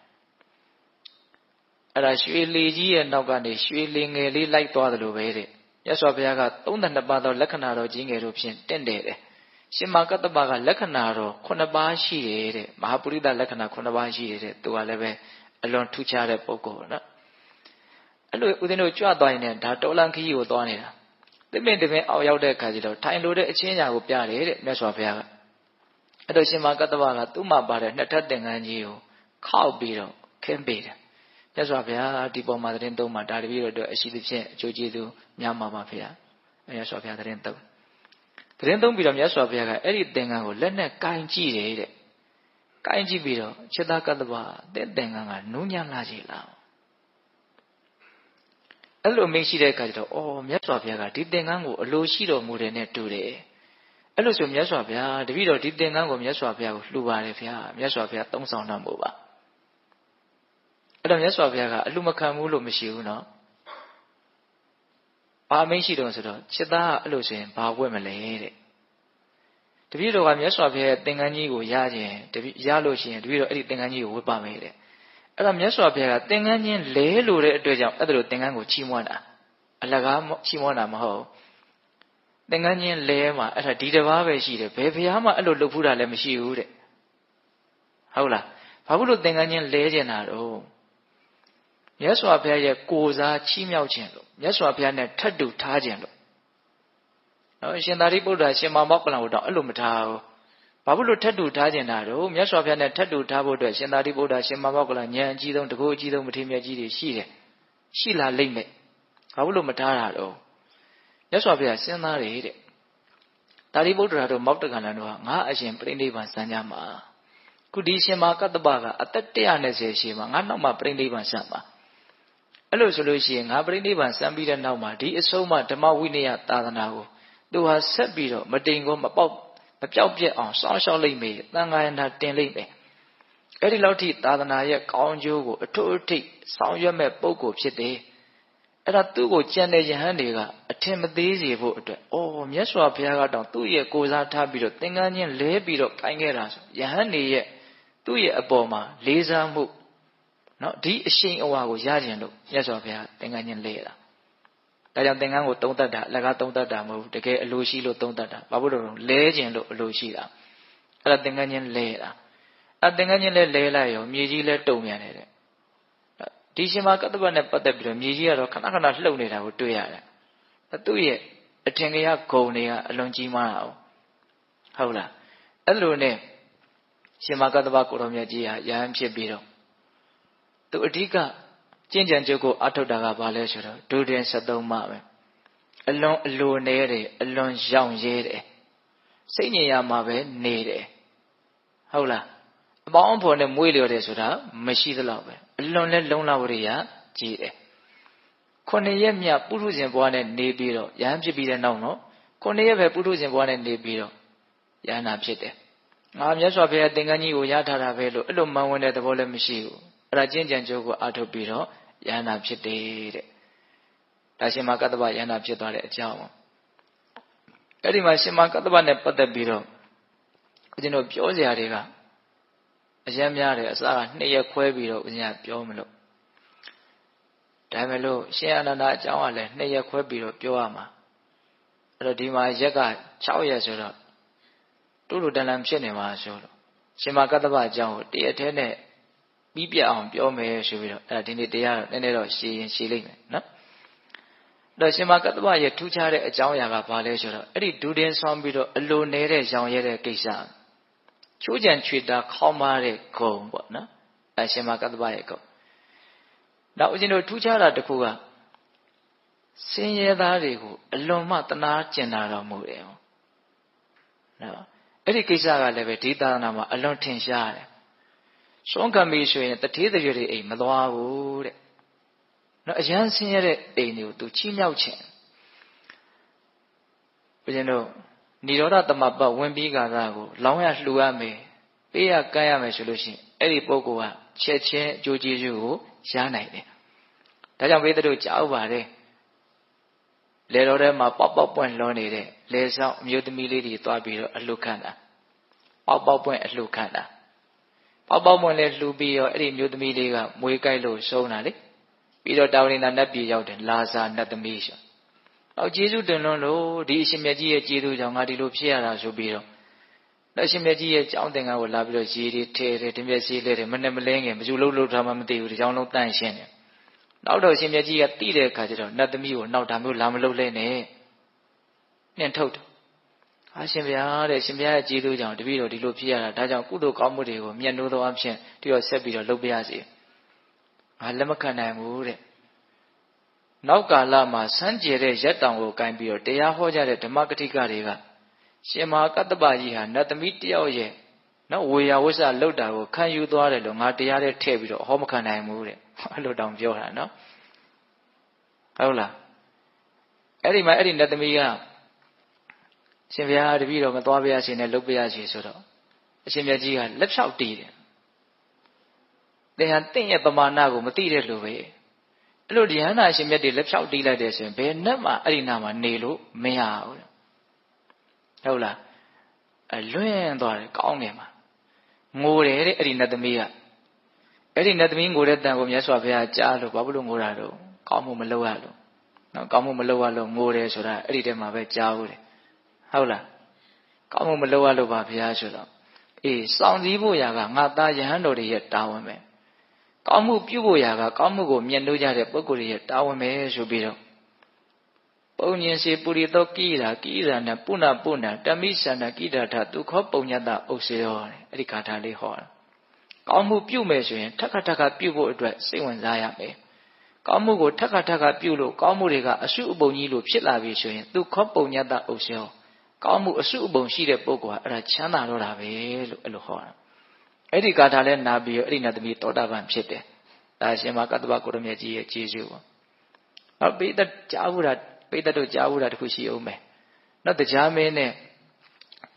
အဲ့ဒါရွှေလီကြီးရဲ့နောက်ကနေရွှေလီငယ်လေးလိုက်သွားတယ်လို့ပဲတဲ့မြတ်စွာဘုရားက32ပါးသောလက္ခဏာတော်ကြီးငယ်တို့ဖြင့်တင့်တယ်တဲ့ရှင်မကတ္တဗကလက္ခဏာတော်9ပါးရှိတယ်တဲ့မဟာပုရိသလက္ခဏာ9ပါးရှိတယ်တဲ့သူကလည်းပဲအလွန်ထူးခြားတဲ့ပုဂ္ဂိုလ်နော်အဲ့လိုဦးဇင်းတို့ကြွသွားရင်ဒါတောလန်ခီးကိုသွားနေတာတပင်အောက်ရောက်တဲ့အခါကျတော့ထိုင်လို့တဲ့အချင်းညာကိုပြတယ်တဲ့မြတ်စွာဘုရားကအဲ့တော့ရှင်မကတ္တဗကသူ့မှာပါတဲ့နှစ်ထပ်သင်္ကန်းကြီးကိုခောက်ပြီးတော့ခင်းပေးတယ်မြတ်စွာဘုရားဒီပေါ်မှာသတင်းသုံးမှာဒါတပည့်တော်တို့အရှိသဖြင့်အကျိုးကျေးဇူးများမှာပါဖေ။မြတ်စွာဘုရားသတင်းသုံးပြီးတော့မြတ်စွာဘုရားကအဲ့ဒီသင်္ကန်းကိုလက်နဲ့ကင်ကြည့်တယ်တဲ့။ကင်ကြည့်ပြီးတော့ခြေသားကတ္တဗတဲ့သင်္ကန်းကနူးညံ့လာကြလား။အဲ့လိုမင်းရှိတဲ့အခါကျတော့အော်မြတ်စွာဘုရားကဒီသင်္ကန်းကိုအလိုရှိတော်မူတယ်နဲ့တူတယ်။အဲ့လိုဆိုမြတ်စွာဘုရားတပည့်တော်ဒီသင်္ကန်းကိုမြတ်စွာဘုရားကိုလှူပါတယ်ဗျာမြတ်စွာဘုရားသုံးဆောင်တော်မူပါအဲ့တော့မြတ်စွာဘုရားကအလှမခံဘူးလို့မရှိဘူးနော်ဘာမင်းရှိတော့ဆိုတော့จิตသားကအဲ့လိုဆိုရင်ဘာဝတ်မလဲတဲ့တပည့်တော်ကမြတ်စွာဘုရားရဲ့သင်္ကန်းကြီးကိုရခြင်းရလို့ရှိရင်တပည့်တော်အဲ့ဒီသင်္ကန်းကြီးကိုဝတ်ပါမယ်တဲ့အဲ့တော့မြတ်စွာဘုရားကသင်္ကန်းချင်းလဲလို့တဲ့အတွက်ကြောင့်အဲ့ဒါလိုသင်္ကန်းကိုချီးမွမ်းတာအလကားချီးမွမ်းတာမဟုတ်သင်္ကန်းချင်းလဲမှာအဲ့ဒါဒီတစ်ပါးပဲရှိတယ်ဘယ်ဘုရားမှအဲ့လိုလုပ်ဖူးတာလည်းမရှိဘူးတဲ့ဟုတ်လားဘာလို့သင်္ကန်းချင်းလဲကျင်တာတော့မြတ်စွာဘုရားရဲ့ကိုယ်စားချီးမြှောက်ခြင်းလို့မြတ်စွာဘုရားနဲ့ထပ်တူထားခြင်းလို့နော်ရှင်သာရိပုတ္တရာရှင်မောဂလန်ကိုတော့အဲ့လိုမထားဘူးဘာလို့ထပ်တူထားခြင်းတာတော့မြတ်စွာဘုရားနဲ့ထပ်တူထားဖို့အတွက်ရှင်သာရိပုတ္တရာရှင်မောဂလန်ဉာဏ်အကြီးဆုံးတကူအကြီးဆုံးမထေရမြတ်ကြီးတွေရှိတယ်ရှိလာလိမ့်မယ်ဘာလို့မထားတာတော့မြတ်စွာဘုရားစဉ်းစားတယ်တဲ့သာရိပုတ္တရာတို့မောဂလန်တို့ကငါအရှင်ပြိဋိဘံစံကြမှာခုဒီရှင်မကတ္တပကအသက်120ရှိမှာငါနောက်မှပြိဋိဘံစံမှာအဲ့လိုဆိုလို့ရှိရင်ငါပြိဋိဘံစံပြီးတဲ့နောက်မှာဒီအဆုံးမှဓမ္မဝိနည်းသာသနာကိုသူဟာဆက်ပြီးတော့မတိမ်ကိုမပျောက်ပြက်အောင်စောင့်ရှောက်လိုက်မယ်သံဃာယနာတင်လိုက်မယ်အဲ့ဒီလောက်ထိသာသနာရဲ့ကောင်းကျိုးကိုအထွတ်အထိပ်ဆောင်ရွက်မဲ့ပုဂ္ဂိုလ်ဖြစ်တယ်အဲ့ဒါသူ့ကိုကြံတဲ့ယဟန်တွေကအထင်မသေးစေဖို့အတွက်မြတ်စွာဘုရားကတော့သူ့ရဲ့ကိုယ်စားထားပြီးတော့သင်္ကန်းချင်းလဲပြီးတော့ကိုင်းခဲ့တာဆိုယဟန်တွေရဲ့သူ့ရဲ့အပေါ်မှာလေးစားမှုနော်ဒီအရှိန်အဝါကိုရကြင်လို့မြတ်စွာဘုရားသင်္ကန်းချင်းလဲတာဒါကြောင့်သင်္ကန်းကိုသုံးတတ်တာအလကားသုံးတတ်တာမဟုတ်ဘူးတကယ်အလိုရှိလို့သုံးတတ်တာဘာလို့လဲလဲကြင်လို့အလိုရှိတာအဲ့ဒါသင်္ကန်းချင်းလဲတာအဲ့သင်္ကန်းချင်းလဲလိုက်ရောမြေကြီးလဲတုံမြန်နေတဲ့ဒီရှင်မကတ္တပနဲ့ပတ်သက်ပြီးတော့မြေကြီးကတော့ခဏခဏလှုပ်နေတာကိုတွေ့ရတယ်သူ့ရဲ့အထင်ကရဂုံတွေကအလွန်ကြီးမားတာဟုတ်လားအဲ့လိုနဲ့ရှင်မကတ္တပကိုတော်မြတ်ကြီးဟာယဟန်ဖြစ်ပြီးတော့သူအဓိကကျင့်ကြံကြုတ်ကိုအထုတ်တာကဘာလဲဆိုတော့ဒုတင်73မှပဲအလွန်အလိုနေတယ်အလွန်ရောင်ရဲတယ်စိတ်ညင်ရမှာပဲနေတယ်ဟုတ်လားအပေါင်းအဖော်နဲ့မွေးလျော်တယ်ဆိုတာမရှိသလောက်ပဲအလွန်လဲလုံလဝရိယကြီးတယ်9ရက်မြပုထုဇဉ်ဘဝနဲ့နေပြီးတော့ယဟန်ဖြစ်ပြီးတဲ့နောက်နော်9ရက်ပဲပုထုဇဉ်ဘဝနဲ့နေပြီးတော့ယဟနာဖြစ်တယ်ငါမြတ်စွာဘုရားသင်္ကန်းကြီးကိုရထားတာပဲလို့အဲ့လိုမှန်ဝင်တဲ့သဘောလည်းမရှိဘူးအဲ့ဒါကျင့်ကြံကြိုးကိုအထုတ်ပြီးတော့ယဟနာဖြစ်တယ်တဲ့ဒါရှင်မကတ္တဗယဟနာဖြစ်သွားတဲ့အကြောင်းအဲ့ဒီမှာရှင်မကတ္တဗနဲ့ပတ်သက်ပြီးတော့ဦးဇင်းတို့ပြောစရာတွေကအရင်များတယ်အစက2ရက်ခွဲပြီးတော့ဦးဇင်းကပြောမလို့ဒါပေမဲ့လို့ရှင်အနန္ဒာအကြောင်းကလည်း2ရက်ခွဲပြီးတော့ပြောရမှာအဲ့တော့ဒီမှာရက်က6ရက်ဆိုတော့တူတူတန်တန်ဖြစ်နေမှာဆိုတော့ရှင်မကတ္တဗအကြောင်းကိုတရက်ထဲနဲ့ပြီးပြအောင်ပြောမယ်ဆိုပြီးတော့အဲ့ဒါဒီနေ့တရားတော့နည်းနည်းတော့ရှည်ရင်ရှည်လိမ့်မယ်နော်အဲ့တော့ရှင်မကတ္တဗရဲ့ထူးခြားတဲ့အကြောင်းအရာကဘာလဲဆိုတော့အဲ့ဒီဒူတင်ဆောင်ပြီးတော့အလိုနေတဲ့ရောင်ရဲတဲ့ကိစ္စချိုးကြံချွေတာခေါင်းမာတဲ့ဂုံပေါ့နော် ရှင်မကတ္တဗရဲ့ကုတ်နောက်ဦးဇင်းတို့ထူးခြားတာတစ်ခုကဆင်းရဲသားတွေကိုအလွန်မှတနာကျင်နာတော်မူတယ်နော်အဲ့ဒီကိစ္စကလည်းပဲဒီသာသနာမှာအလွန်ထင်ရှားတယ်ဆုံးခံပြီဆိုရင်တထေးတရွတွေအိမ်မသွားဘူးတဲ့နော်အရန်ဆင်းရဲတဲ့အိမ်တွေကိုသူချီးမြှောက်ခြင်းဦးဇင်းတို့និရောဓသမပတ်ဝင်ပြီးကာလကိုလောင်းရလှူရမယ်ပေးရကမ်းရမယ်ဆိုလို့ရှိရင်အဲ့ဒီပုဂ္ဂိုလ်ကချက်ချင်းအကျိုးကျေးဇူးကိုရနိုင်တယ်ဒါကြောင့်ဘိသတို့ကြားဥပါတယ်လေတော်ထဲမှာပေါက်ပေါက်ပွင့်လွန်နေတဲ့လေဆောင်အမျိုးသမီးလေးတွေတွားပြီးတော့အလှခံတာပေါက်ပေါက်ပွင့်အလှခံတာပေါက်ပေါက်ပွင့်လဲလှူပြီးတော့အဲ့ဒီမျိုးသမီးလေးကမွေးကြိုက်လို့ဆုံးတာလေပြီးတော့တာဝရိန္ဒနတ်ပြည်ရောက်တယ်လာဇာနတ်သမီးဆိုတော့ကျေးဇူးတင်လွန်းလို့ဒီအရှင်မြတ်ကြီးရဲ့ကျေးဇူးကြောင့်ငါဒီလိုဖြစ်ရတာဆိုပြီးတော့အရှင်မြတ်ကြီးရဲ့ကြောင်းသင်္ကန်းကိုလာပြီးတော့ရေတွေထဲတယ်ဒီမျက်စိလေးတွေမနဲ့မလဲငယ်မကျူလို့ထားမှမသိဘူးဒီကြောင်းလုံးတန့်ရှင်းတယ်နောက်တော့ရှင်မြတ်ကြီးကတိတဲ့အခါကျတော့နတ်သမီးကိုနောက်တာမျိုးလာမလုပ်လဲနဲ့နှင်ထုတ်တယ်အရှင်ဗျာတဲ့ရှင်ဗျာရဲ့ကျေးဇူးကြောင့်တပည့်တော်ဒီလိုဖြစ်ရတာဒါကြောင့်ကုသိုလ်ကောင်းမှုတွေကိုမြတ်နိုးသောအဖြစ်ဒီတော့ဆက်ပြီးတော့လုပ်ပြရစီငါလက်မခံနိုင်ဘူးတဲ့နောက်ကာလမှာစမ်းကြယ်တဲ့ရက်တောင်ကိုကိုင်းပြီးတော့တရားဟောကြတဲ့ဓမ္မကတိကတွေကရှင်မဟာကတ္တပကြီးဟာနတ်သမီးတယောက်ရဲ့နော်ဝေယဝဆလှုပ်တာကိုခံယူသွားတယ်လို့ငါတရားတဲ့ထည့်ပြီးတော့ဟောမခံနိုင်ဘူးတဲ့အဲ့လိုတောင်ပြောတာနော်ဟုတ်လားအဲ့ဒီမှာအဲ့ဒီနတ်သမီးကရှင်ဗျာတပည့်တော်မသွားပြရစီနဲ့လှုပ်ပြရစီဆိုတော့အရှင်မြတ်ကြီးကလက်ဖြောက်တီးတယ်သင်ဟာတင့်ရဲ့ပမာဏကိုမသိတဲ့လူပဲအဲ့လိုတရားနာရှင်မြတ်တွေလက်ဖြောက်တီးလိုက်တယ်ဆိုရင်ဘယ်နဲ့မှအဲ့ဒီနာမှာနေလို့မရဘူးဟုတ်လားအလွင့်သွားတယ်ကောင်းတယ်မှာငိုတယ်တဲ့အဲ့ဒီနတ်သမီးကအဲ့ဒီနတ်သမီးငိုတဲ့တန်ကိုမြတ်စွာဘုရားကြားလို့ဘာလို့ငိုတာတော့ကောင်းမှုမလုပ်ရလို့နော်ကောင်းမှုမလုပ်ရလို့ငိုတယ်ဆိုတာအဲ့ဒီတည်းမှာပဲကြားဦးတယ်ဟုတ်လားကောင်းမှုမလုပ်ရလို့ပါဘုရားဆိုတော့အေးစောင့်စည်းဖို့ရာကငါသားယဟန်တော်တွေရဲ့တာဝန်ပဲကောင်းမှုပြုဖို့ရာကကောင်းမှုကိုမြတ်လို့ကြတဲ့ပုဂ္ဂိုလ်တွေရဲ့တာဝန်ပဲဆိုပြီးတော့ပုံညင်စီပုရိသောကိရာနဲ့ပုဏ္ဏပုဏ္ဏတမိသန္တကိဒထဒုက္ခပုံညတဥစ္စေရောအဲ့ဒီဂါထာလေးဟောတာကောင်းမှုပြုမယ်ဆိုရင်ထက်ခါပြုဖို့အတွက်စိတ်ဝင်စားရမယ်ကောင်းမှုကိုထက်ခါပြုလို့ကောင်းမှုတွေကအစုအပုံကြီးလို့ဖြစ်လာပြီဆိုရင်ဒုက္ခပုံညတဥစ္စေရောကောင်းမှုအစုအပုံရှိတဲ့ပုဂ္ဂိုလ်ကအဲ့ဒါချမ်းသာတော့တာပဲလို့အဲ့လိုဟောတာအဲ့ဒီဂါထာလဲနာပြီးအဲ့ဒီနတ်သမီးသောတာပန်ဖြစ်တယ်ဒါရှင်မကတ္တဗကိုရမြတ်ကြီးရဲ့ကျေးဇူးပေါ့နောက်ပိဋကကြားဘူးတာပိဋကတို့ကြားဘူးတာတခုရှိအောင်မယ်နောက်တရားမင်းနဲ့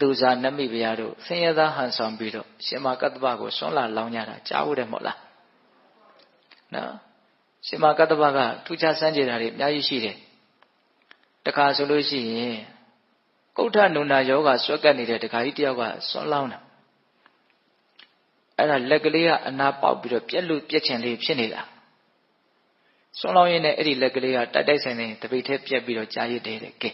သူဇာနမိဘုရားတို့ဆင်းရဲသားဟန်ဆောင်ပြီးတော့ရှင်မကတ္တဗကိုဆွမ်းလာလောင်းကြတာကြားဘူးတယ်မဟုတ်လားနော်ရှင်မကတ္တဗကထူးခြားစမ်းကြယ်တာတွေအများကြီးရှိတယ်တခါဆိုလို့ရှိရင်ကုဋ္ဌနုနာယောဂဆွဲကပ်နေတဲ့တခါကြီးတယောက်ကဆွမ်းလောင်းတာအဲ့ဒါလက်ကလေးကအနာပေါက်ပြီးတော့ပြက်လို့ပြက်ချင်လေးဖြစ်နေတာဆွမ်းလောင်းရင်းနဲ့အဲ့ဒီလက်ကလေးကတိုက်ဆိုင်နေတပိတ်ထဲပြက်ပြီးတော့ကြားရစ်တယ်တဲ့ကဲ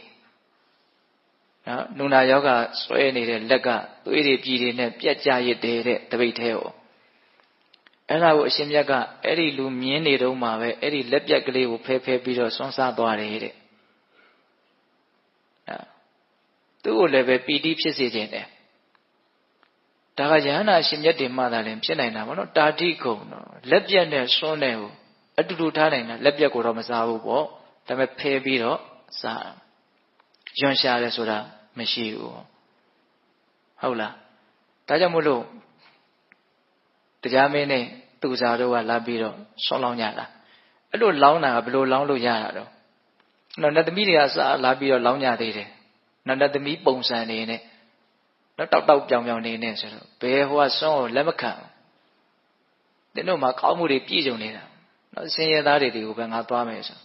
နော်နုနာယောဂဆွဲနေတဲ့လက်ကသွေးတွေပြည်တွေနဲ့ပြက်ကြားရစ်တယ်တဲ့တပိတ်ထဲကိုအဲ့ဒါကိုအရှင်မြတ်ကအဲ့ဒီလူမြင်းနေတုန်းမှာပဲအဲ့ဒီလက်ပြက်ကလေးကိုဖဲပြီးတော့ဆွမ်းစားသွားတယ်တဲ့သူ့ကိုလည်းပဲပီတိဖြစ်စေခြင်းတယ်ဒါကယဟနာရှင်မြတ်တွေမှသာလည်းဖြစ်နိုင်တာပေါ့နော်တာတိကုံတော့လက်ပြက်နဲ့ဆွန်းတဲ့ကိုအတူတူထားနိုင်တာလက်ပြက်ကိုတော့မစားဘူးပေါ့ဒါပေမဲ့ဖဲပြီးတော့စားရွံ့ရှာတယ်ဆိုတာမရှိဘူးဟုတ်လားဒါကြောင့်မို့လို့တရားမင်းနဲ့သူစားတို့ကလာပြီးတော့ဆွန်းလောင်းကြတာအဲ့လိုလောင်းတာကဘယ်လိုလောင်းလို့ရတာတော့နတ်သမီးတွေကစားလာပြီးတော့လောင်းကြသေးတယ်နတ်သမီးပုံစံနေနဲ့နော်တောက်ပြောင်နေနဲ့ဆိုတော့ဘယ်ဟိုကဆွန်းကိုလက်မခံတင်းတို့မှာကောင်းမှုတွေပြည့်စုံနေတာနော်ဆင်းရဲသားတွေကိုပဲငါသွားမယ်ဆို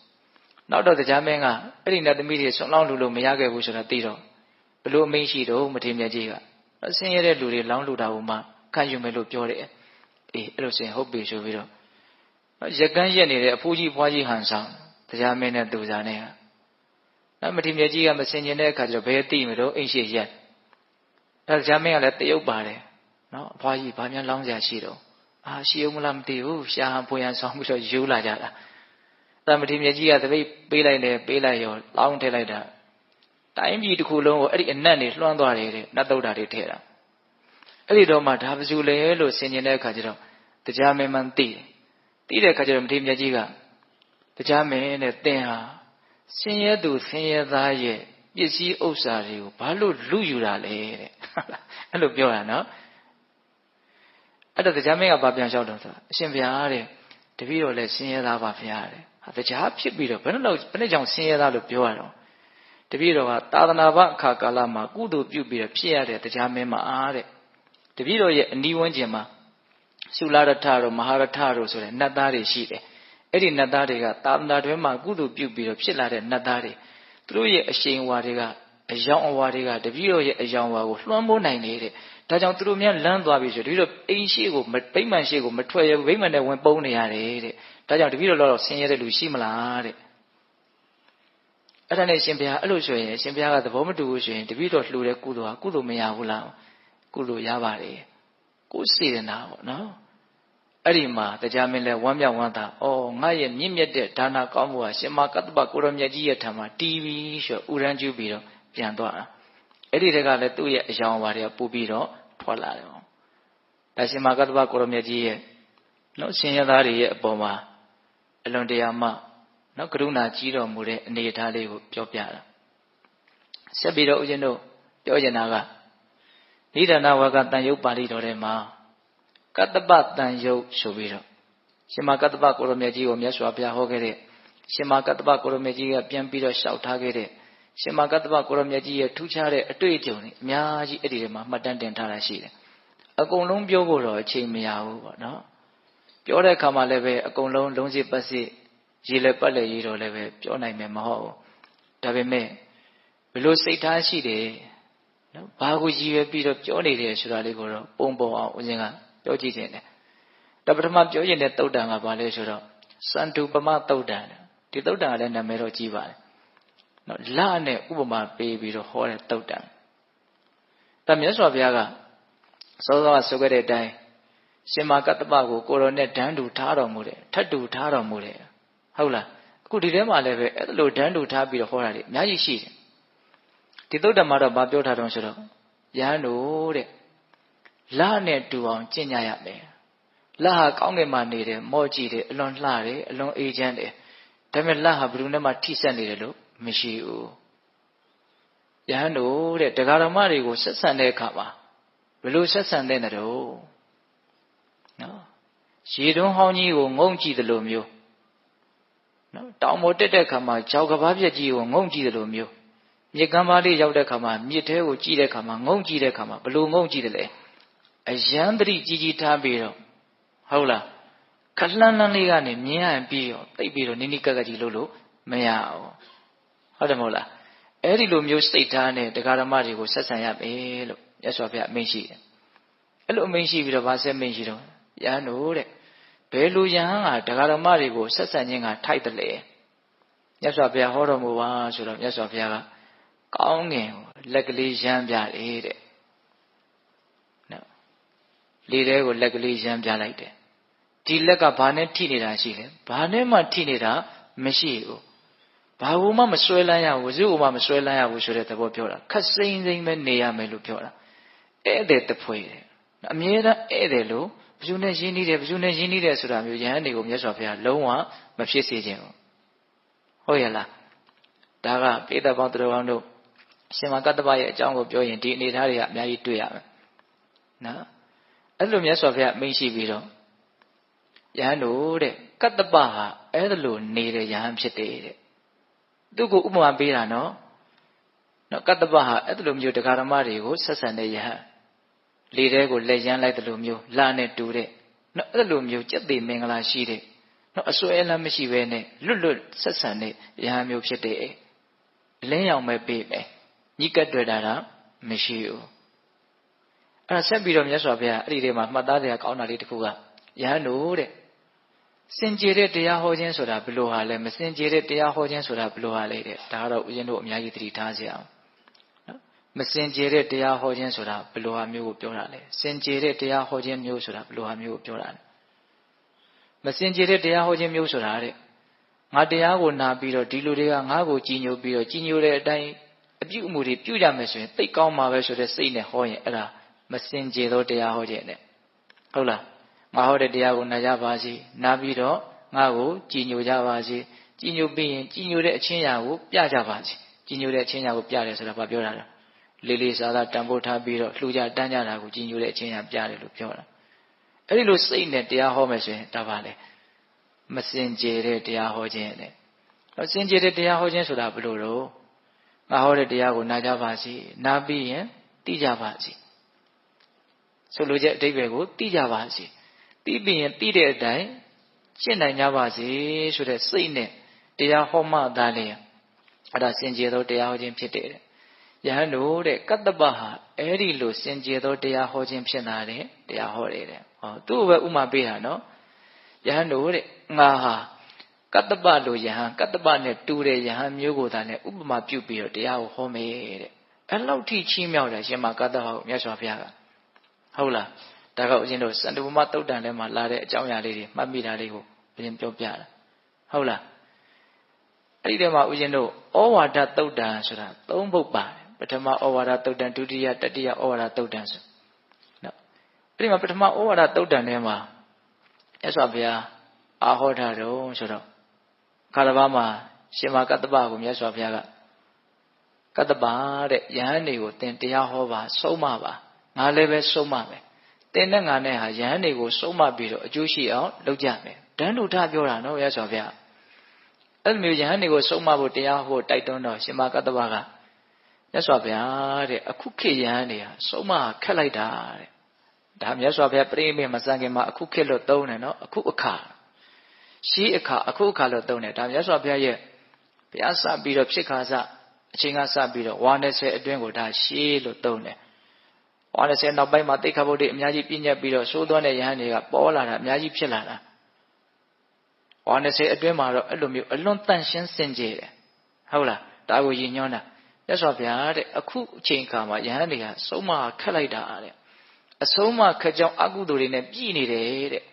နောက်တော့တရားမင်းကအဲ့ဒီနတ်သမီးတွေဆွန်းလောင်းလို့မရခဲ့ဘူးဆိုတာသိတော့ဘလို့အမိန့်ရှိတော့မထေရမြတ်ကြီးကဆင်းရဲတဲ့လူတွေလောင်းလို့တာဟိုမှာခံယူမယ်လို့ပြောတယ်အေးအဲ့လိုဆိုရင်ဟုတ်ပြီဆိုပြီးတော့ရက်ကန်းရက်နေတဲ့အဖိုးကြီးဖွားကြီးဟန်ဆောင်တရားမင်းနဲ့သူစားနဲ့နော်မထေရမြတ်ကြီးကမစင်ကျင်တဲ့အခါကျတော့ဘယ်သိမလို့အိမ်ရှိရက်အဲ့တရားမင်းကလည်းတရုပ်ပါတယ်နော်အဖွားကြီးဘာများလောင်းစရာရှိတော့ရှိအောင်မလားမသိဘူးရှာဟန်ဖွေဟန်ဆောင်ပြီးတော့ယူလာကြတာအဲ့မထေရမြတ်ကြီးကတပိတ်ပေးလိုက်တယ်ပေးလိုက်ရောလောင်းထည့်လိုက်တာတိုင်းပြည်တစ်ခုလုံးကိုအဲ့ဒီအနက်နေလွှမ်းသွားတယ်တဲ့နတ်သုဒ္ဓတွေထည့်တာအဲ့ဒီတော့မှဒါပစုလေလို့ဆင်ကျင်တဲ့အခါကျတော့တ တရားမင်းမှန်သိတဲ့အခါကျတော့မထေရမြတ်ကြီးကတရားမင်းနဲ့သင်ဟာဆင်းရဲသူဆင်းရဲသားရဲ့ပစ္စည်းဥစ္စာတွေကိုဘာလို့လူယူတာလဲတဲ့အဲ့လိုပြောတာနော်အဲ့တော့တရားမင်းကဘာပြန်လျှောက်တော့ဆိုအရှင်ဘုရားတဲ့တပည့်တော်လည်းဆင်းရဲသားပါဘုရားတဲ့တရားဖြစ်ပြီးတော့ဘယ်နဲ့ကြောင့်ဆင်းရဲသားလို့ပြောရတော့တပည့်တော်ကသာသနာ့ဘအခါကာလမှာကုသိုလ်ပြုပြီးတော့ဖြစ်ရတဲ့တရားမင်းမှာအားတဲ့တပည့်တော်ရဲ့အနီးဝန်းကျင်မှာသုလရထတို့မဟာရထတို့ဆိုတဲ့နတ်သားတွေရှိတယ်အဲ့ဒီနတ်သားတွေကသာသနာတွင်မှာကုသိုလ်ပြုပြီးတော့ဖြစ်လာတဲ့နတ်သားတွေသူတို့ရဲ့အရှိန်အဝါတွေကအယောင်အဝါတွေကတပည့်တော်ရဲ့အယောင်အဝါကိုလွှမ်းမိုးနိုင်နေတဲ့ဒါကြောင့်သူတို့များလမ်းသွားပြီဆိုတပည့်တော်အိမ်ရှိကိုဗိမာန်ရှိကိုမထွက်ရဘူးဗိမာန်နဲ့ဝင်ပုန်းနေရတယ်တဲ့ဒါကြောင့်တပည့်တော်တော့ဆင်းရဲတဲ့လူရှိမလားတဲ့အဲ့ဒါနဲ့ရှင်ဘုရားအဲ့လိုဆိုရင်ရှင်ဘုရားကသဘောမတူဘူးဆိုရင်တပည့်တော်လှူတဲ့ကုသိုလ်ဟာကုသိုလ်မရဘူးလားကုသိုလ်ရပါတယ်ကိုယ်စေတနာပေါ့နော်အဲ့ဒီမှာတရားမင်းလဲဝမ်းမြောက်ဝမ်းသာငါရဲ့မြင့်မြတ်တဲ့ဒါနကောင်းမှုဟာရှင်မကတ္တပကိုရောမြတ်ကြီးရဲ့ထံမှာတီးပြီးဆိုဥရန်ကျူးပြီးတော့ပြန်သွားတာအဲ့ဒီတက်ကလည်းသူ့ရဲ့အယောင်အဝါတွေကပို့ပြီးတော့ထွက်လာတယ်ပေါ့ဒါရှင်မကတ္တပကိုရောမြတ်ကြီးရဲ့နော်ရှင်ရသားတွေရဲ့အပေါ်မှာအလွန်တရာမှနော်ကရုဏာကြီးတော်မူတဲ့အနေအထားလေးကိုပြောပြတာဆက်ပြီးတော့ဦးဇင်းတို့ပြောချင်တာကနိဒာနဝကတန်ယုတ်ပါဠိတော်ထဲမှာကတ္တပတန်ယုတ်ဆိုပြီးတော့ရှင်မကတ္တပကိုရောမြတ်ကြီးကိုမြတ်စွာဘုရားဟောခဲ့တဲ့ရှင်မကတ္တပကိုရောမြတ်ကြီးကပြန်ပြီးတော့လျှောက်ထားခဲ့တဲ့ရှင်မကတ္တပကိုရောမြတ်ကြီးရဲ့ထူးခြားတဲ့အတွေ့အကြုံတွေအများကြီးအဲ့ဒီထဲမှာမှတ်တမ်းတင်ထားတာရှိတယ်အကုန်လုံးပြောဖို့တော့အချိန်မရဘူးပေါ့နော်ပြောတဲ့အခါမှာလည်းပဲအကုန်လုံးလုံးစစ်ပတ်စစ်ရေလည်းပတ်လည်းရေတော်လည်းပဲပြောနိုင်မယ်မဟုတ်ဘူးဒါပေမဲ့ဘယ်လိုစိတ်ထားရှိတယ်နော်ဘာကိုရည်ရွယ်ပြီးတော့ပြောနေတယ်ဆိုတာလေးကိုတော့ပုံပေါ်အောင်ဦးဇင်းကပြောကြည့်ခြင်းတယ်ဒါပထမပြောရင်တဲ့သုတ်တံကဘာလဲဆိုတော့စန္တုပမသုတ်တံဒီသုတ်တံကလည်းနာမည်တော့ကြီးပါတယ်နော်လနဲ့ဥပမာပေးပြီးတော့ဟောတဲ့သုတ်တံဒါမြတ်စွာဘုရားကစောစောကဆိုခဲ့တဲ့အတိုင်းရှင်မကတ္တပကိုကိုရောနဲ့ဓာန်တူထားတော်မူတယ်ထတ်တူထားတော်မူတယ်ဟုတ်လားအခုဒီထဲမှာလည်းပဲအဲ့လိုဓာန်တူထားပြီးတော့ဟောတာလေအများကြီးရှိတယ်ဒီသုတ်တံမှာတော့ဗာပြောထားတော့ဆိုတော့ယဟန်တို့တဲ့လနဲ့တူအောင်ကျင့်ကြရမယ်လဟာကောင်းကင်မှာနေတယ်မော့ကြည့်တယ်အလွန်လှတယ်အလွန်အေးချမ်းတယ်ဒါပေမဲ့လဟာဘယ်သူနဲ့မှထိစပ်နေတယ်လို့မရှိဘူးယဟန်တို့တဲ့တရားဓမ္မတွေကိုဆက်ဆံတဲ့အခါမှာဘယ်လိုဆက်ဆံတဲ့နဲ့တော့နော်ရေတွန်းဟောင်းကြီးကိုငုံကြည့်တယ်လို့မျိုးနော်တောင်ပေါ်တက်တဲ့အခါမှာဂျောက်ကဘာပြက်ကြီးကိုငုံကြည့်တယ်လို့မျိုးမြစ်ကမ်းပါးလေးရောက်တဲ့အခါမှာမြစ်ထဲကိုကြည့်တဲ့အခါမှာငုံကြည့်တဲ့အခါမှာဘယ်လိုငုံကြည့်တယ်လဲအယံတတိကြီးကြီးထားပြီးတော့ဟုတ်လားခလှမ်းလှမ်းလေးကနေမြင်ရပြီးတော့သိပြီးတော့နိနိကကကြီးလို့မရအောင်ဟုတ်တယ်မဟုတ်လားအဲ့ဒီလိုမျိုးစိတ်ထားနဲ့တရားဓမ္မတွေကိုဆက်ဆံရမယ်လို့မြတ်စွာဘုရားအမိန့်ရှိတယ်အဲ့လိုအမိန့်ရှိပြီးတော့ဗာဆက်မိန့်ရှိတော့ယဟန်တို့တဲ့ဘယ်လိုယဟန်ကတရားဓမ္မတွေကိုဆက်ဆံခြင်းကထိုက်တယ်လေမြတ်စွာဘုရားဟောတော်မူပါဆိုတော့မြတ်စွာဘုရားကကောင်းငင်ကိုလက်ကလေးရမ်းပြတယ်တဲ့နော်လေထဲကိုလက်ကလေးရမ်းပြလိုက်တယ်ဒီလက်ကဘာနဲ့ထိနေတာရှိလဲဘာနဲ့မှထိနေတာမရှိဘူးဘာဘူးမှမဆွဲလန်းရဘူးဇု့မှမဆွဲလန်းရဘူးဆိုတဲ့သဘောပြောတာခက်စိမ့်စိမ့်ပဲနေရမယ်လို့ပြောတာဧည့်သည်တဖွေတယ်အမြဲတမ်းဧည့်သည်လို့ဘယ်သူနဲ့ရင်းနှီးတယ်ဘယ်သူနဲ့ရင်းနှီးတယ်ဆိုတာမျိုးယဟန်တွေကိုမြတ်စွာဘုရားလုံးဝမဖြစ်စေခြင်းဟုတ်ရဲ့လားဒါကပိဋကပေါင်းတော်ကောင်းတို့ရှင်မကတ္တပရဲ့အကြောင်းကိုပြောရင်ဒီအနေအထားတွေကအများကြီးတွေ့ရမယ်နော်အဲ့လိုမြတ်စွာဘုရားအမိန့်ရှိပြီးတော့ယဟန်တို့တဲ့ကတ္တပဟာအဲ့လိုနေတဲ့ယဟန်ဖြစ်တယ်တဲ့သူ့ကိုဥပမာပေးတာနော်ကတ္တပဟာအဲ့လိုမျိုးတရားဓမ္မတွေကိုဆက်ဆံတဲ့ယဟန်လေထဲကိုလက်ရမ်းလိုက်တယ်လို့မျိုးလာနဲ့တူတဲ့နော်အဲ့လိုမျိုးစက်သေးမင်္ဂလာရှိတဲ့နော်အစွဲအလမ်းမရှိဘဲနဲ့လွတ်ဆက်ဆံတဲ့ယဟန်မျိုးဖြစ်တယ်လင်းရောင်ပဲပေးမယ်ညှိကပ်တွေ့တာမရှိဘူးအဲ့ဒါဆက်ပြီးတော့မြတ်စွာဘုရားအဲ့ဒီထဲမှာမှတ်သားစရာကောင်းတာလေးတစ်ခုကယဟန်တို့တဲ့စင်ကြယ်တဲ့တရားဟောခြင်းဆိုတာဘယ်လိုဟာလဲမစင်ကြယ်တဲ့တရားဟောခြင်းဆိုတာဘယ်လိုဟာလဲတဲ့ဒါကတော့ဦးဇင်းတို့အများကြီးသတိထားကြအောင်နော်မစင်ကြယ်တဲ့တရားဟောခြင်းဆိုတာဘယ်လိုဟာမျိုးကိုပြောတာလဲစင်ကြယ်တဲ့တရားဟောခြင်းမျိုးဆိုတာဘယ်လိုဟာမျိုးကိုပြောတာလဲမစင်ကြယ်တဲ့တရားဟောခြင်းမျိုးဆိုတာတဲ့ငါတရားကိုနာပြီးတော့ဒီလူတွေကငါ့ကိုကြည်ညိုပြီးတော့ကြည်ညိုတဲ့အတိုင်းအပြုအမူတွေပြုကြမယ်ဆိုရင်သိကောင်းမှာပဲဆိုတဲ့စိတ်နဲ့ဟောရင်အဲ့ဒါမစင်ကြယ်သောတရားဟောခြင်းနဲ့ဟုတ်လား ငါဟောတဲ့တရားကိုနာကြပါစေနာပြီးတော့ငါကိုကြည်ညိုကြပါစေကြည်ညိုပြီးရင်ကြည်ညိုတဲ့အချင်းရာကိုပြကြပါစေကြည်ညိုတဲ့အချင်းရာကိုပြတယ်ဆိုတာဘာပြောတာလဲလေးလေးစားစားတန်ဖိုးထားပြီးတော့လှူကြတန်းကြတာကိုကြည်ညိုတဲ့အချင်းရာပြတယ်လို့ပြောတာအဲ့ဒီလိုစိတ်နဲ့တရားဟောမယ်ဆိုရင်ဒါပါလေမစင်ကြယ်တဲ့တရားဟောခြင်းနဲ့စင်ကြယ်တဲ့တရားဟောခြင်းဆိုတာဘယ်လိုတော့ငါဟောတဲ့တရားကိုနာကြပါစေနာပြီးရင်သိကြပါစေဆိုလိုချက်အဓိပ္ပာယ်ကိုသိကြပါစေသိပြီးရင်သိတဲ့အတိုင်းရှင်းနိုင်ကြပါစေဆိုတဲ့စိတ်နဲ့တရားဟောမှသာလေအဲ့ဒါစင်ကြယ်သောတရားဟောခြင်းဖြစ်တယ်ယဟန်တို့တဲ့ကတ္တပဟာအဲ့ဒီလိုစင်ကြယ်သောတရားဟောခြင်းဖြစ်လာတဲ့တရားဟောတယ်တဲ့ဟောသူ့ဘယ်ဥမာပေးတာနော်ယဟန်တို့တဲ့ငါဟာကတ္တပလိုယဟန်ကတ္တပနဲ့တူတဲ့ယဟန်မျိုးကိုသာနဲ့ဥပမာပြုပြီးတော့တရားကိုဟောမယ်တဲ့အဲ့လောက်ထိချီးမြှောက်တယ်ရှင်မကတ္တပကိုမြတ်စွာဘုရားကဟုတ်လားဒါကဦးဇင်းတို့စန္ဒုပမတုတ်တန်ထဲမှာလာတဲ့အကြောင်းအရာလေးတွေမှတ်မိတာလေးကိုဦးဇင်းပြောပြတာဟုတ်လားအဲ့ဒီထဲမှာဦးဇင်းတို့ဩဝါဒတုတ်တန်ဆိုတာ၃ပုဒ်ပါတယ်ပထမဩဝါဒတုတ်တန်ဒုတိယတတိယဩဝါဒတုတ်တန်ဆိုနော်အဲ့ဒီမှာပထမဩဝါဒတုတ်တန်ထဲမှာမြတ်စွာဘုရားအာဟောထားတော့ဆိုတော့ခါတစ်ပါးမှာရှင်မကတ္တပကိုမြတ်စွာဘုရားကကတ္တပတဲ့ယဟန်တွေကိုသင်တရားဟောပါဆုံးမပါငါလည်းပဲဆုံးမမယ်သင်နဲ့ငါနဲ့ဟာယဟန်တွေကိုဆုံးမပြီးတော့အကျိုးရှိအောင်လုပ်ကြမယ်တန်းတို့ထပြောတာနော်မြတ်စွာဘုရားအဲ့လိုမျိုးယဟန်တွေကိုဆုံးမဖို့တရားဟောတိုက်တွန်းတော့ရှင်မကတ္တပကမြတ်စွာဘုရားတဲ့အခုခေတ်ယဟန်တွေဟာဆုံးမခက်လိုက်တာတဲ့ဒါမြတ်စွာဘုရားပြိမိမစံခင်မှာအခုခေတ်လို့သုံးတယ်နော်အခုအခါရှိအခါအခုအခါလို့သုံးတယ်ဒါမြတ်စွာဘုရားရဲ့ဘုရားစပြီးတော့ဖြစ်ခါစအချိန်ကစပြီးတော့ဝါ20အတွင်းကိုဒါရှေးလို့သုံးတယ်ဝါ20နောက်ပိုင်းမှာတိခါဘုဒ္ဓအများကြီးပြည့်ညက်ပြီးတော့သိုးသွန်းတဲ့ယဟန်တွေကပေါ်လာတာအများကြီးဖြစ်လာတာဝါ20အတွင်းမှာတော့အဲ့လိုမျိုးအလွန်တန့်ရှင်းစင်ကြယ်တယ်ဟုတ်လားဒါကိုရည်ညွှန်းတာမြတ်စွာဘုရားတဲ့အခုအချိန်ခါမှာယဟန်တွေကဆုံးမခက်လိုက်တာတဲ့အဆုံးမခက်ကြောင်းအကုသိုလ်တွေနဲ့ပြည်နေတယ်တဲ့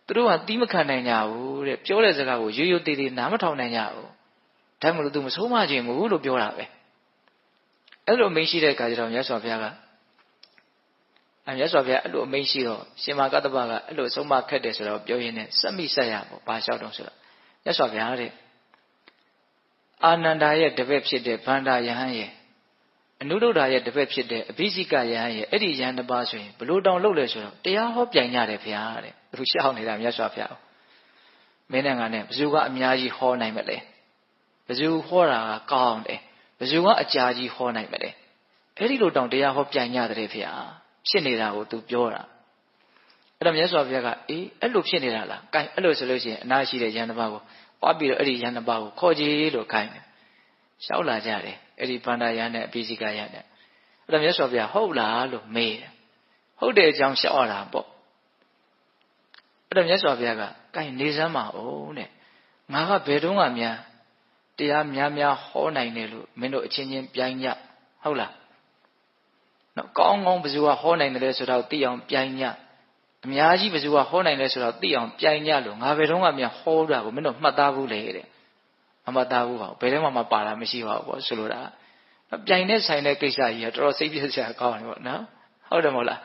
သူတို့ကတီးမခံနိုင်ကြဘူးတဲ့ပြောတဲ့စကားကိုရိုးရိုးသေးသေးနားမထောင်နိုင်ကြဘူးဒါမှမဟုတ်သူမဆုံးမခြင်းဘူးလို့ပြောတာပဲအဲ့လိုအမိန့်ရှိတဲ့အခါကျတော့မြတ်စွာဘုရားကမြတ်စွာဘုရားအဲ့လိုအမိန့်ရှိတော့ရှင်မကတ္တပကအဲ့လိုဆုံးမခက်တယ်ဆိုတော့ပြောရင်းနဲ့စက်မိဆက်ရပေါ့ဘာလျှောက်တော့ဆိုတော့မြတ်စွာဘုရားတဲ့အာနန္ဒာရဲ့တပည့်ဖြစ်တဲ့ဗန္ဒာယဟန်ရဲ့အနုဒုဒ္ဓရဲ့တပည့်ဖြစ်တဲ့အဘိဇိကယဟန်ရဲ့အဲ့ဒီယဟန်တစ်ပါးဆိုရင်ဘလို့တောင်လုပ်လဲဆိုတော့တရားဟောပြိုင်ကြတယ်ဘုရားတဲ့သူရှောက်နေတာမြတ်စွာဘုရားမင်းနဲ့ငါနဲ့ဘယ်သူကအများကြီးဟောနိုင်မလဲဘယ်သူဟောတာကကောင်းတယ်ဘယ်သူကအကြာကြီးဟောနိုင်မလဲအဲ့ဒီလိုတောင်တရားဟောပြိုင်ကြတယ်ဘုရားဖြစ်နေတာကိုသူပြောတာအဲ့တော့မြတ်စွာဘုရားကအေးအဲ့လိုဖြစ်နေတာလားကဲအဲ့လိုဆိုလို့ရှိရင်အနာရှိတဲ့ယဟန်တစ်ပါးကိုပွားပြီးတော့အဲ့ဒီယဟန်တစ်ပါးကိုခေါ်ကြည့်လို့ခိုင်းတယ်ရှောက်လာကြတယ်အဲ့ဒီဗန္ဒာယဟန်နဲ့အဘိဇိကယဟန်နဲ့အဲ့တော့မြတ်စွာဘုရားဟုတ်လားလို့မေးတယ်ဟုတ်တဲ့အကြောင်းရှောက်ရတာပေါ့အဲ့တော့မြတ်စွာဘုရားကကဲနေစမ်းပါဦးတဲ့ငါကဘယ်တော့မှများတရားများများဟောနိုင်တယ်လို့မင်းတို့အချင်းချင်းပြိုင်ကြဟုတ်လားနော်ကောင်းကောင်းဘယ်သူကဟောနိုင်တယ်လဲဆိုတော့သိအောင်ပြိုင်ကြအများကြီးဘယ်သူကဟောနိုင်လဲဆိုတော့သိအောင်ပြိုင်ကြလို့ငါဘယ်တော့မှများဟောတာကိုမင်းတို့မှတ်သားဘူးလေတဲ့မမှတ်သားဘူးပါဘယ်ထဲမှပါတာမရှိပါဘူးပေါ့ဆိုလိုတာပြိုင်တဲ့ဆိုင်တဲ့ကိစ္စကြီးကတော်တော်စိတ်ပြည့်စရာကောင်းတယ်ပေါ့နော်ဟုတ်တယ်မဟုတ်လား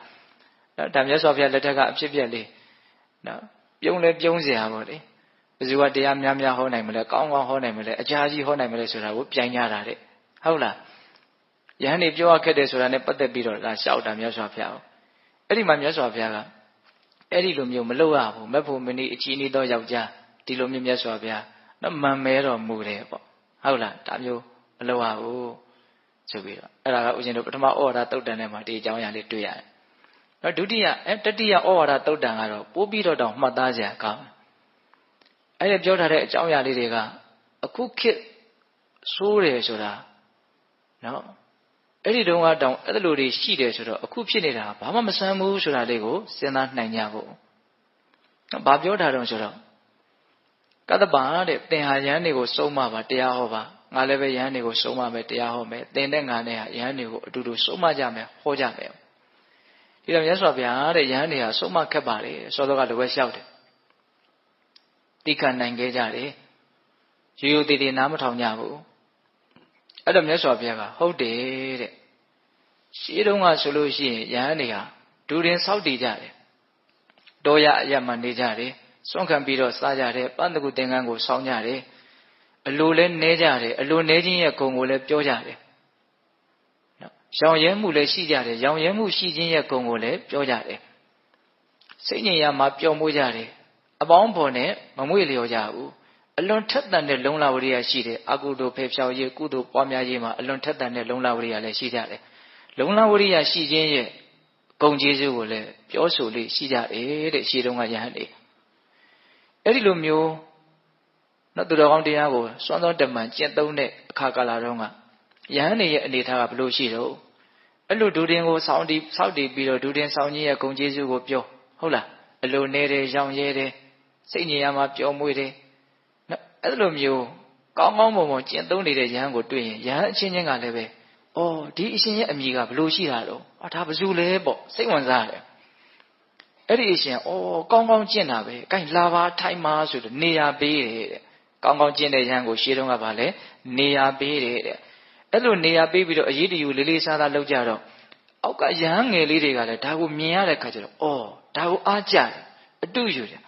ဒါမြတ်စွာဘုရားလက်ထက်ကအဖြစ်ပြက်လေးနော်ပြုံးလဲပြုံးစရာပေါ့လေဘယ်သူကတရားများများဟောနိုင်မလဲကောင်းကောင်းဟောနိုင်မလဲအကြာကြီးဟောနိုင်မလဲဆိုတာကိုပြိုင်ကြတာတဲ့ဟုတ်လားယဟန်နေပြောရခက်တယ်ဆိုတာနဲ့ပတ်သက်ပြီးတော့ဒါရှောက်တာမြတ်စွာဘုရားအဲ့ဒီမှာမြတ်စွာဘုရားကအဲ့ဒီလိုမျိုးမလုပ်ရဘူးမက်ဖို့မနီအချီးနီးသောယောက်ျားဒီလိုမျိုးမြတ်စွာဘုရားနော်မန်မဲတော်မူတယ်ပေါ့ဟုတ်လားဒါမျိုးမလုပ်ရဘူးဆိုပြီးတော့အဲ့ဒါကဦးဇင်းတို့ပထမဩဝါဒတုတ်တန်ထဲမှာဒီအကြောင်းအရာလေးတွေ့ရတယ်နော်ဒုတိယတတိယဩဝါဒတုတ်တန်ကတော့ပိုးပြီးတော့တောင်မှတ်သားစရာကောင်းတယ်အဲ့ဒီပြောထားတဲ့အကြောင်းအရာလေးတွေကအခုခေတ်ဆိုးတယ်ဆိုတာနော်အဲ့ဒီတုန်းကတောင်အဲ့လိုတွေရှိတယ်ဆိုတော့အခုဖြစ်နေတာဘာမှမဆန်းဘူးဆိုတာလေးကိုစဉ်းစားနိုင်ကြဖို့ဘာပြောထားတော့ဆိုတော့ကတ္တပတဲ့သင်ဟာယဟန်တွေကိုစုံမပါတရားဟောပါငါလည်းပဲယဟန်တွေကိုစုံမမယ်တရားဟောမယ်သင်နဲ့ငါနဲ့ဟာယဟန်တွေကိုအတူတူစုံမကြမယ်ဟောကြမယ်ဒီတော့မြတ်စွာဘုရားတဲ့ယဟန်တွေကစုံမခက်ပါလေစောစောကလည်းပဲလျှောက်တယ်တိခတ်နိုင်ခဲ့ကြတယ်ရိုးရိုးသေးသေးနားမထောင်ကြဘူးအဲ့တော့မြတ်စွာဘုရားကဟုတ်တယ်တဲ့ရှင်းတုန်းကဆိုလို့ရှိရင်ယဟန်တွေဟာဒူရင်ဆောက်တည်ကြတယ် တောရအရမှနေကြတယ်စွန့်ခံပြီးတော့စားကြတယ်ပန်းတကူသင်္ကန်းကိုဆောင်းကြတယ်အလိုလဲနဲကြတယ်အလိုနဲခြင်းရဲ့ဂုဏ်ကိုလည်းပြောကြတယ်နော်ရောင်ရဲမှုလည်းရှိကြတယ်ရောင်ရဲမှုရှိခြင်းရဲ့ဂုဏ်ကိုလည်းပြောကြတယ်စိတ်ငြိမ်ရမှာပျော်မွေ့ကြတယ်အပေါင်းဖော်နဲ့မမွေ့လျော်ကြဘူးအလွန်ထက်သန်တဲ့လုံလဝရိယရှိတယ်အကုသိုလ်ဖေဖြောက်ရေးကုသိုလ်ပွားများရေးမှာအလွန်ထက်သန်တဲ့လုံလဝရိယလည်းရှိကြတယ်လုံလဝရိယရှိခြင်းရဲ့ဂုဏ်ကျေးဇူးကိုလည်းပြောဆိုလေးရှိကြတယ်တဲ့ရှေးတုန်းကယဟန်တွေအဲ့ဒီလိုမျိုးနော်သူတော်ကောင်းတရားကိုစွမ်းသောတမန်ကျင့်သုံးတဲ့အခါကာလတုန်းကယဟန်တွေရဲ့အနေထားကဘယ်လိုရှိတော့အဲ့လိုဒူတင်ကိုစောင့်တည်ပြီးတော့ဒူတင်ဆောင်ခြင်းရဲ့ဂုဏ်ကျေးဇူးကိုပြောဟုတ်လားအလိုနေတယ်ရောင်ရဲတယ်စိတ်ညစ်ရမှာပျော်မွေ့တယ်နော်အဲ့လိုမျိုးကောင်းကောင်းမွန်မွန်ကျင့်သုံးနေတဲ့ယဟန်ကိုတွေ့ရင်ယဟန်အချင်းချင်းကလည်းပဲအော်ဒီအရှင်ရဲ့အမိကဘယ်လိုရှိတာတော့ဒါဘယ်သူလဲပေါ့စိတ်ဝင်စားတယ်အဲ့ဒီအရှင်အော်ကောင်းကောင်းကျင့်တာပဲအဲလာပါထိုင်ပါဆိုတော့နေရာပေးတယ်တဲ့ကောင်းကောင်းကျင့်တဲ့ယဟန်ကိုရှေးတုန်းကပါလဲနေရာပေးတယ်တဲ့အဲ့လိုနေရာပေးပြီးတော့အရေးတယူလေးလေးစားစားလုပ်ကြတော့အောက်ကယဟန်ငယ်လေးတွေကလည်းဒါကိုမြင်ရတဲ့ခါကျတော့အော်ဒါကိုအားကြတယ်အတုယူတယ်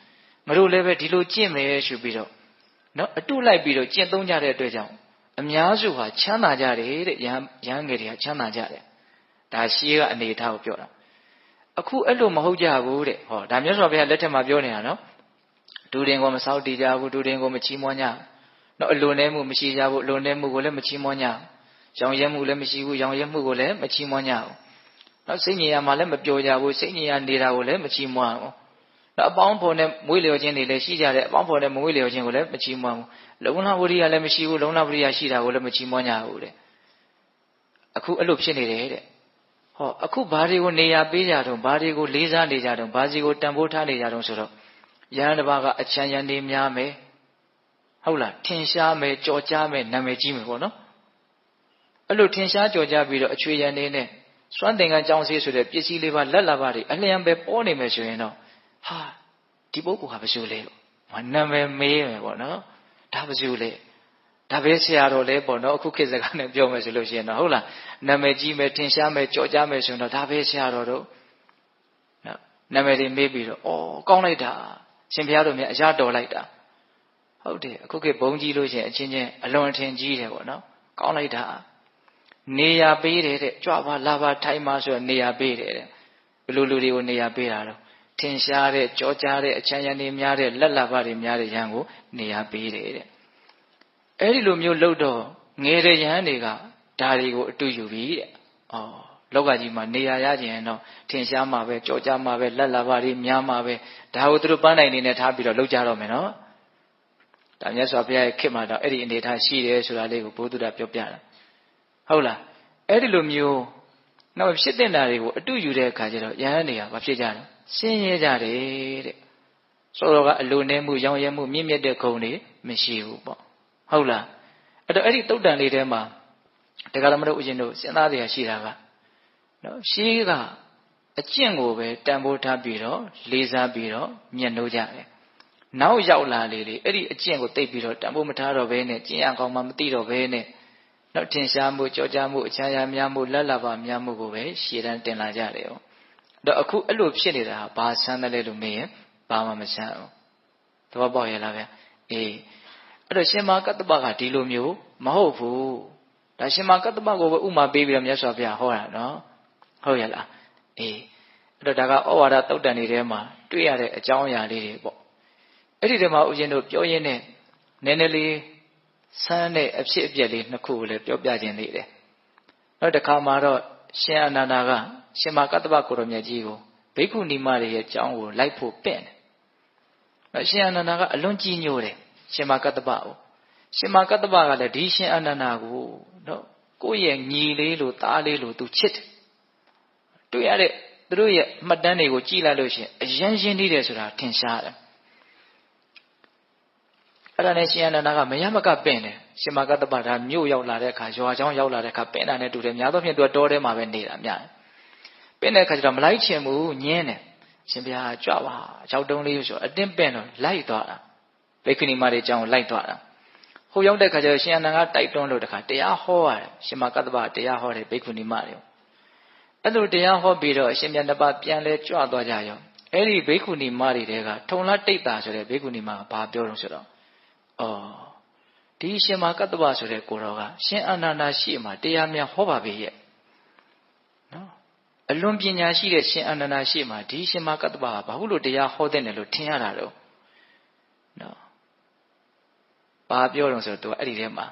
ငါတို့လည်းပဲဒီလိုကျင့်မယ်ဆိုပြီးတော့နော်အတုလိုက်ပြီးတော့ကျင့်သုံးကြတဲ့အတွက်ကြောင့်အများစုဟာချမ်းသာကြတယ်တဲ့ယဟန်ငယ်တွေကချမ်းသာကြတယ်ဒါရှေးကအနေထားကိုပြောတာအခုအဲ့လိုမဟုတ်ကြဘူးတဲ့ဟောဒါမြတ်စွာဘုရားလက်ထက်မှာပြောနေတာနော်ဒူတင်ကိုမဆောက်တည်ကြဘူးဒူတင်ကိုမချီးမွမ်းကြနော်အလွန်နဲ့မှုမရှိကြဘူးအလွန်နဲ့မှုကိုလည်းမချီးမွမ်းကြရောင်ရဲမှုလည်းမရှိဘူးရောင်ရဲမှုကိုလည်းမချီးမွမ်းကြဘူးနော်စိတ်ညစ်ရမှာလည်းမပျော်ကြဘူးစိတ်ညစ်ရနေတာကိုလည်းမချီးမွမ်းဘူးနော်အပေါင်းဖော်နဲ့မွေးလျော်ခြင်းတွေလည်းရှိကြတယ်အပေါင်းဖော်နဲ့မွေးလျော်ခြင်းကိုလည်းမချီးမွမ်းဘူးလုံလဝရိယလည်းမရှိဘူးလုံလဝရိယရှိတာကိုလည်းမချီးမွမ်းကြဘူးတဲ့အခုအဲ့လိုဖြစ်နေတယ်တဲ့ဟောအခုဘာတွေကိုနေရာပေးကြတော့ဘာတွေကိုလေးစားနေကြတော့ဘာစီကိုတန်ဖိုးထားနေကြတော့ဆိုတော့ယဟန်တစ်ပါးကအချမ်းရံနေများမယ်ဟုတ်လားထင်ရှားမယ်ကြော်ကြားမယ်နာမည်ကြီးမယ်ပေါ့နော်အဲ့လိုထင်ရှားကြော်ကြားပြီးတော့အချွေရံနေနဲ့စွမ်းသင်္ကန်းကြောင်းစေးဆိုတဲ့ပစ္စည်းလေးပါလက်လာပါတွေအလျံပဲပေါ်နေမယ်ဆိုရင်တော့ဟာဒီပုဂ္ဂိုလ်ဟာဘယ်သူလဲနာမည်မေးမယ်ပေါ့နော်ဒါဘယ်သူလဲဒါပဲဆရာတော်လဲပေါ့နော်အခုခေတ်စကားနဲ့ပြောမယ်ဆိုလို့ရှိရင်တော့ဟုတ်လားနာမည်ကြီးမယ်ထင်ရှားမယ်ကြော်ကြားမယ်ဆိုရင်တော့ဒါပဲဆရာတော်တို့နော်နာမည်တွေမေးပြီးတော့အော်ကောင်းလိုက်တာရှင်ဘုရားတို့မြတ်အရာတော်လိုက်တာဟုတ်တယ်အခုခေတ်ဘုံကြီးလို့ရှိရင်အချင်းချင်းအလွန်ထင်ကြီးတယ်ပေါ့နော်ကောင်းလိုက်တာနေရာပေးတယ်တဲ့ကြွပါလာပါထိုင်ပါဆိုတော့နေရာပေးတယ်တဲ့ဘယ်လိုလူတွေကိုနေရာပေးတာတော့ထင်ရှားတဲ့ကြောကြားတဲ့အချမ်းရံတွေများတဲ့လက်လာပါတွေများတဲ့ယဟန်ကိုနေရာပေးတယ်တဲ့အဲ့ဒီလိုမျိုးလုပ်တော့ငယ်တဲ့ယဟန်တွေကဒါတွေကိုအတူယူပြီတဲ့ဩလောကကြီးမှာနေရာရခြင်းတော့ထင်ရှားမှာပဲကြောကြားမှာပဲလက်လာပါတွေများမှာပဲဒါကိုသူတို့ပန်းနိုင်နေနဲ့ထားပြီးတော့လုပ်ကြတော့မယ်နော်ဒါမြတ်စွာဘုရားရဲ့ခေတ်မှာတော့အဲ့ဒီအနေထားရှိတယ်ဆိုတာလေးကိုဘုသူဒ္ဓပြောပြတာဟုတ်လားအဲ့ဒီလိုမျိုးနောက်ဖြစ်တဲ့ဓာတ်တွေကိုအတူယူတဲ့အခါကျတော့ယဟန်တွေကဘာဖြစ်ကြလဲဆင်းရဲကြတယ်တဲ့ဆိုတော့ကအလိုနဲ့မှုရောင်ရဲမှုမြင့်မြတ်တဲ့ဂုဏ်တွေမရှိဘူးပေါ့ဟုတ်လားအဲ့တော့အဲ့ဒီတုတ်တန်လေးထဲမှာတရားတော်မတို့ဥရှင်တို့စဉ်းစားရရှိတာကနော်ရှေးကအကျင့်ကိုပဲတန်ဖိုးထားပြီးတော့လေးစားပြီးတော့မြတ်လို့ကြတယ်နောက်ရောက်လာလေလေအဲ့ဒီအကျင့်ကိုတိတ်ပြီးတော့တန်ဖိုးမထားတော့ဘဲနဲ့ကျင့်ရကောင်းမှမသိတော့ဘဲနဲ့နော်ထင်ရှားမှုကြောကြားမှုအချမ်းရများမှုလက်လာပါများမှုကိုပဲရှေ့တန်းတင်လာကြတယ်ဟုတ်တော့အခုအဲ့လိုဖြစ်နေတာဟာဘာဆန်းတယ်လဲလို့မေးရင်ဘာမှမဆန်းဘူးသဘောပေါက်ရလားဗျအေးအဲ့တော့ရှင်မကတ္တပကဒီလိုမျိုးမဟုတ်ဘူးဒါရှင်မကတ္တပကိုပဲဥမာပေးပြီးတော့မြတ်စွာဘုရားဟောတာနော်ဟုတ်ရလားအေးအဲ့တော့ဒါကဩဝါဒတုတ်တန်တွေထဲမှာတွေ့ရတဲ့အကြောင်းအရာလေးတွေပေါ့အဲ့ဒီထဲမှာဦးဇင်းတို့ပြောရင်းနဲ့နည်းနည်းလေးဆန်းတဲ့အဖြစ်အပျက်လေးနှစ်ခုကိုလည်းပြောပြခြင်းသေးတယ်နောက်တစ်ခါမှာတော့ရှင်အနန္ဒာကရှင်မကတ္တပကိုရောမြတ်ကြီးကိုဘိက္ခုနီမတွေရဲ့အကြောင်းကိုလိုက်ဖို့ပင့်တယ်ရှင်အနန္ဒာကအလွန်ကြီးညိုတယ်ရှင်မကတ္တပကိုရှင်မကတ္တပကလည်းဒီရှင်အနန္ဒာကိုနော်ကိုယ့်ရဲ့ညီလေးလိုသားလေးလိုသူချစ်တယ်တွေ့ရတဲ့သူတို့ရဲ့မှတ်တမ်းတွေကိုကြည့်လိုက်လို့ရှိရင်အယဉ်ရင်းနေတယ်ဆိုတာထင်ရှားတယ်အဲ့ဒါနဲ့ရှင်အနန္ဒာကမရမကပင့်တယ်ရှင်မကတ္တပဒါမြို့ရောက်လာတဲ့အခါရွာချောင်းရောက်လာတဲ့အခါပင့်တာနဲ့တူတယ်များသောဖြင့်သူကတောထဲမှာပဲနေတာများတယ်ပင့်တဲ့အခါကျတော့မလိုက်ချင်ဘူးညင်းတယ်ရှင်ဘုရားကြွပါကြောက်တုံးလေးဆိုအတင်းပင့်တော့လိုက်သွားတာဘိက္ခုနီမတွေအကြောင်းလိုက်သွားတာဟိုရောက်တဲ့အခါကျတော့ရှင်အနန္ဒာကတိုက်တွန်းလို့တခါတရားဟောရတယ်ရှင်မကတ္တပတရားဟောတယ်ဘိက္ခုနီမတွေအဲ့လိုတရားဟောပြီးတော့အရှင်မြတ်တပပြန်လဲကြွသွားကြရော အဲ့ဒီဘိက္ခုနီမတွေကထုံလတိတ်တာဆိုတဲ့ဘိက္ခုနီမကဘာပြောတော့ဆိုတော့ဒီရှင်မကတ္တဗဆိုတဲ့ကိုတော်ကရှင်အာနန္ဒာရှိမှတရားများဟောပါပဲရဲ့နော်အလွန်ပညာရှိတဲ့ရှင်အာနန္ဒာရှိမှဒီရှင်မကတ္တဗကဘာလို့တရားဟောတဲ့တယ်လို့ထင်ရတာတော့နော်ဘာပြောတော့ဆိုတော့သူကအဲ့ဒီထဲမှာ